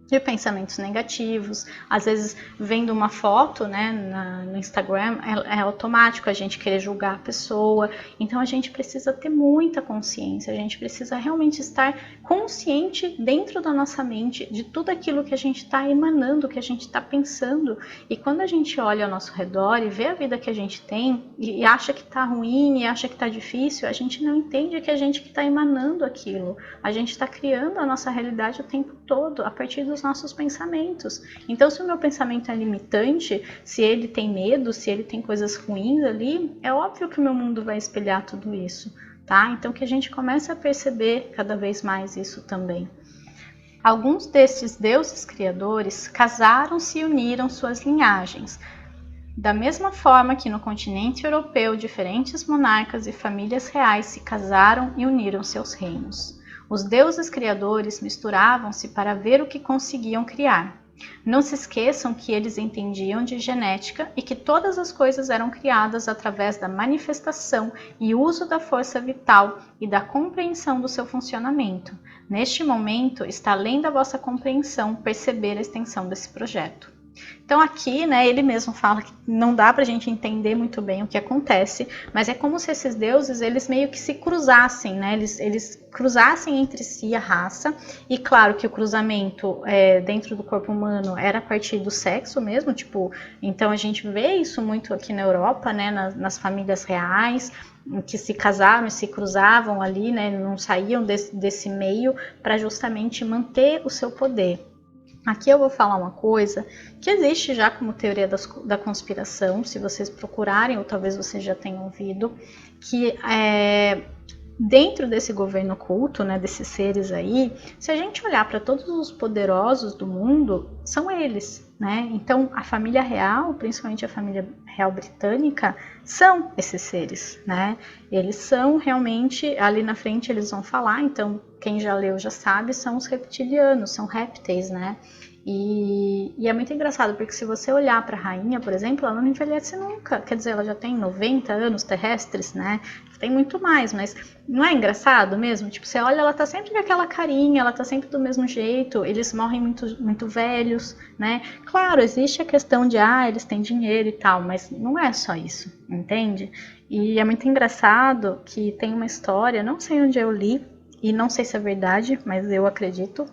De pensamentos negativos, às vezes vendo uma foto no Instagram, é automático a gente querer julgar a pessoa, então a gente precisa ter muita consciência, a gente precisa realmente estar consciente dentro da nossa mente de tudo aquilo que a gente está emanando, que a gente está pensando, e quando a gente olha ao nosso redor e vê a vida que a gente tem e acha que está ruim e acha que está difícil, a gente não entende que a gente que está emanando aquilo, a gente está criando a nossa realidade o tempo todo, a partir dos nossos pensamentos. Então, se o meu pensamento é limitante, se ele tem medo, se ele tem coisas ruins ali, é óbvio que o meu mundo vai espelhar tudo isso, tá? Então, que a gente comece a perceber cada vez mais isso também. Alguns destes deuses criadores casaram-se e uniram suas linhagens. Da mesma forma que no continente europeu, diferentes monarcas e famílias reais se casaram e uniram seus reinos. Os deuses criadores misturavam-se para ver o que conseguiam criar. Não se esqueçam que eles entendiam de genética e que todas as coisas eram criadas através da manifestação e uso da força vital e da compreensão do seu funcionamento. Neste momento, está além da vossa compreensão perceber a extensão desse projeto. Então aqui, ele mesmo fala que não dá pra gente entender muito bem o que acontece, mas é como se esses deuses, eles meio que se cruzassem, eles cruzassem entre si a raça, e claro que o cruzamento dentro do corpo humano era a partir do sexo mesmo, então a gente vê isso muito aqui na Europa, nas famílias reais, que se casaram e se cruzavam ali, não saíam desse meio para justamente manter o seu poder. Aqui eu vou falar uma coisa que existe já como teoria da conspiração, se vocês procurarem, ou talvez vocês já tenham ouvido, que dentro desse governo oculto, desses seres aí, se a gente olhar para todos os poderosos do mundo, são eles, Então a família real, principalmente a família real britânica, são esses seres, Eles são realmente, ali na frente eles vão falar, então quem já leu já sabe, são os reptilianos, são répteis, E é muito engraçado, porque se você olhar para a rainha, por exemplo, ela não envelhece nunca, quer dizer, ela já tem 90 anos terrestres, Tem muito mais, mas não é engraçado mesmo? Você olha, ela tá sempre com aquela carinha, ela tá sempre do mesmo jeito, eles morrem muito, muito velhos, Claro, existe a questão de, eles têm dinheiro e tal, mas não é só isso, entende? E é muito engraçado que tem uma história, não sei onde eu li, e não sei se é verdade, mas eu acredito,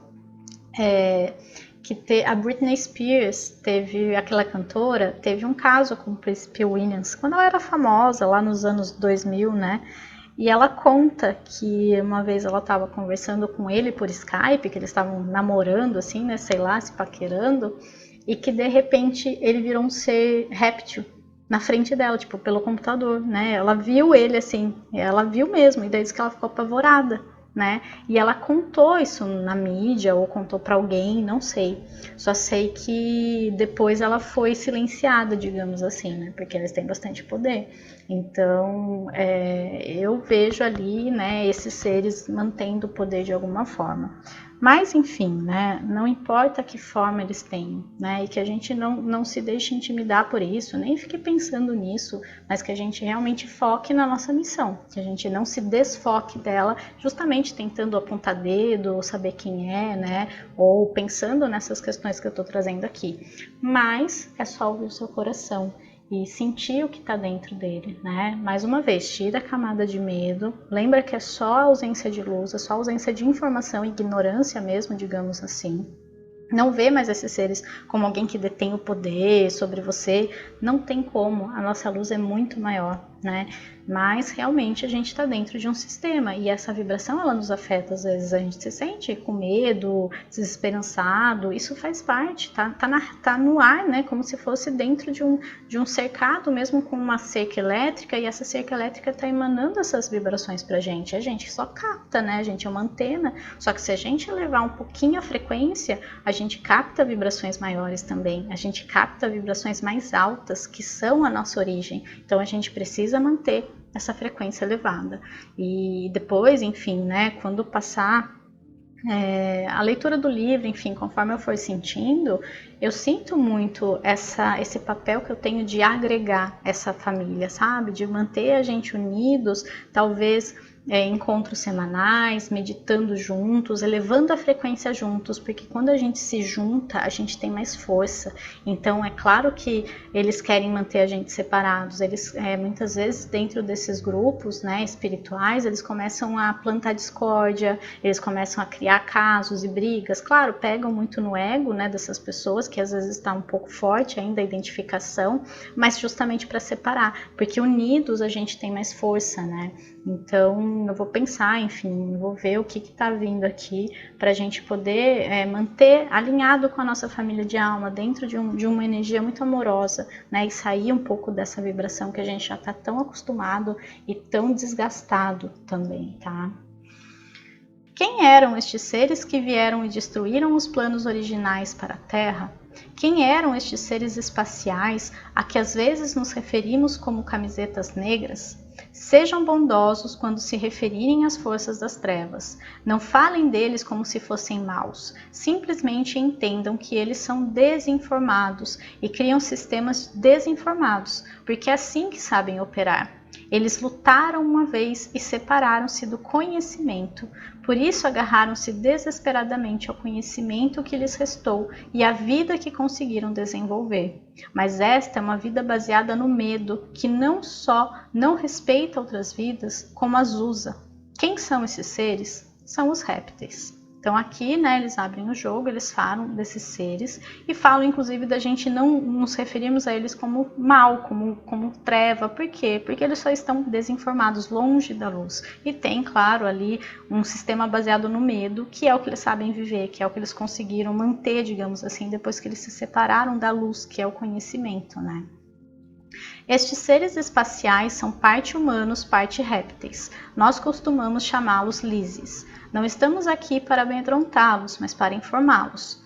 que a Britney Spears, aquela cantora, teve um caso com o príncipe Williams, quando ela era famosa, lá nos anos 2000, E ela conta que uma vez ela estava conversando com ele por Skype, que eles estavam namorando, assim, sei lá, se paquerando, e que de repente ele virou um ser réptil na frente dela, pelo computador, Ela viu ele assim, ela viu mesmo, e daí diz que ela ficou apavorada. E ela contou isso na mídia ou contou para alguém, não sei. Só sei que depois ela foi silenciada, digamos assim, porque eles têm bastante poder. Então, eu vejo ali, esses seres mantendo o poder de alguma forma. Mas, enfim, não importa que forma eles têm, e que a gente não se deixe intimidar por isso, nem fique pensando nisso, mas que a gente realmente foque na nossa missão, que a gente não se desfoque dela, justamente tentando apontar dedo, ou saber quem é, ou pensando nessas questões que eu estou trazendo aqui. Mas é só ouvir o seu coração. e sentir o que está dentro dele, né? Mais uma vez, tira a camada de medo, lembra que é só ausência de luz, é só ausência de informação, ignorância mesmo, digamos assim. Não vê mais esses seres como alguém que detém o poder sobre você, não tem como, a nossa luz é muito maior, né? Mas realmente a gente está dentro de um sistema e essa vibração ela nos afeta, às vezes a gente se sente com medo, desesperançado, isso faz parte, tá no ar, né? Como se fosse dentro de um cercado, mesmo com uma cerca elétrica, e essa cerca elétrica está emanando essas vibrações pra gente. A gente só capta, né? A gente é uma antena, só que se a gente elevar um pouquinho a frequência, a gente capta vibrações maiores também, a gente capta vibrações mais altas, que são a nossa origem. Então a gente precisa manter essa frequência elevada. E depois, enfim, né, quando passar a leitura do livro, enfim, conforme eu for sentindo, eu sinto muito esse papel que eu tenho de agregar essa família, sabe? De manter a gente unidos, talvez encontros semanais, meditando juntos, elevando a frequência juntos, porque quando a gente se junta, a gente tem mais força. Então, é claro que eles querem manter a gente separados. Eles, muitas vezes, dentro desses grupos, né, espirituais, eles começam a plantar discórdia, eles começam a criar casos e brigas. Claro, pegam muito no ego, né, dessas pessoas, que às vezes está um pouco forte ainda a identificação, mas justamente para separar, porque unidos a gente tem mais força, né? Então, eu vou pensar, enfim, eu vou ver o que está vindo aqui para a gente poder manter alinhado com a nossa família de alma, dentro de uma energia muito amorosa, né? E sair um pouco dessa vibração que a gente já está tão acostumado e tão desgastado também, tá? Quem eram estes seres que vieram e destruíram os planos originais para a Terra? Quem eram estes seres espaciais a que às vezes nos referimos como camisetas negras? Sejam bondosos quando se referirem às forças das trevas. Não falem deles como se fossem maus. Simplesmente entendam que eles são desinformados e criam sistemas desinformados, porque é assim que sabem operar. Eles lutaram uma vez e separaram-se do conhecimento. Por isso agarraram-se desesperadamente ao conhecimento que lhes restou e à vida que conseguiram desenvolver. Mas esta é uma vida baseada no medo, que não só não respeita outras vidas, como as usa. Quem são esses seres? São os répteis. Então aqui, né, eles abrem o jogo, eles falam desses seres e falam inclusive da gente não nos referirmos a eles como mal, como treva. Por quê? Porque eles só estão desinformados, longe da luz. E tem, claro, ali um sistema baseado no medo, que é o que eles sabem viver, que é o que eles conseguiram manter, digamos assim, depois que eles se separaram da luz, que é o conhecimento, né? Estes seres espaciais são parte humanos, parte répteis. Nós costumamos chamá-los lises. Não estamos aqui para amedrontá-los, mas para informá-los.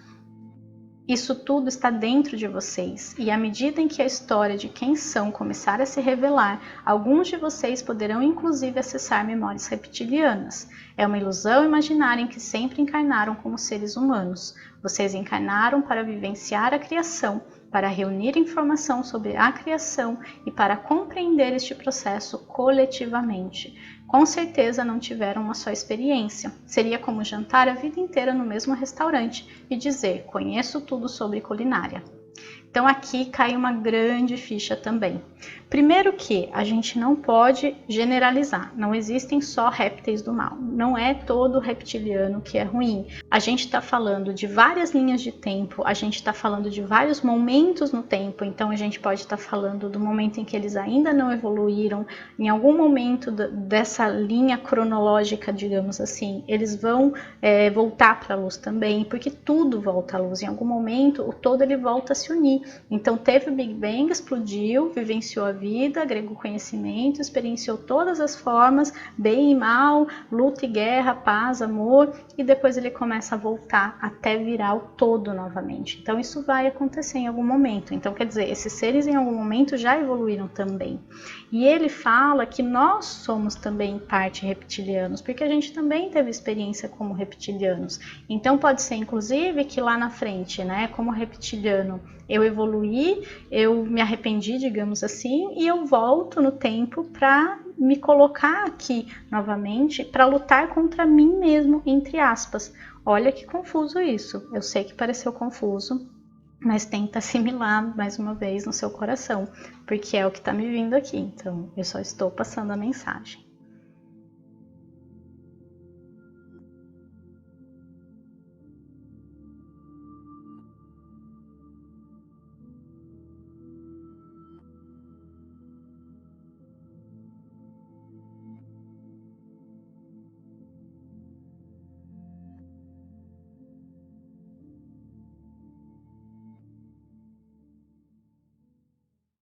Isso tudo está dentro de vocês, e à medida em que a história de quem são começar a se revelar, alguns de vocês poderão inclusive acessar memórias reptilianas. É uma ilusão imaginarem que sempre encarnaram como seres humanos. Vocês encarnaram para vivenciar a criação, para reunir informação sobre a criação e para compreender este processo coletivamente. Com certeza não tiveram uma só experiência. Seria como jantar a vida inteira no mesmo restaurante e dizer: conheço tudo sobre culinária. Então aqui cai uma grande ficha também. Primeiro que a gente não pode generalizar, não existem só répteis do mal, não é todo reptiliano que é ruim. A gente está falando de várias linhas de tempo, a gente está falando de vários momentos no tempo, então a gente pode estar falando do momento em que eles ainda não evoluíram, em algum momento dessa linha cronológica, digamos assim, eles vão voltar para a luz também, porque tudo volta à luz, em algum momento o todo ele volta a se unir. Então teve o Big Bang, explodiu, vivenciou a vida, agregou conhecimento, experienciou todas as formas, bem e mal, luta e guerra, paz, amor, e depois ele começa a voltar até virar o todo novamente. Então isso vai acontecer em algum momento. Então quer dizer, esses seres em algum momento já evoluíram também. E ele fala que nós somos também parte reptilianos, porque a gente também teve experiência como reptilianos. Então pode ser inclusive que lá na frente, né, como reptiliano, eu evoluí, eu me arrependi, digamos assim, e eu volto no tempo para me colocar aqui novamente para lutar contra mim mesmo, entre aspas. Olha que confuso isso. Eu sei que pareceu confuso, mas tenta assimilar mais uma vez no seu coração, porque é o que está me vindo aqui. Então, eu só estou passando a mensagem.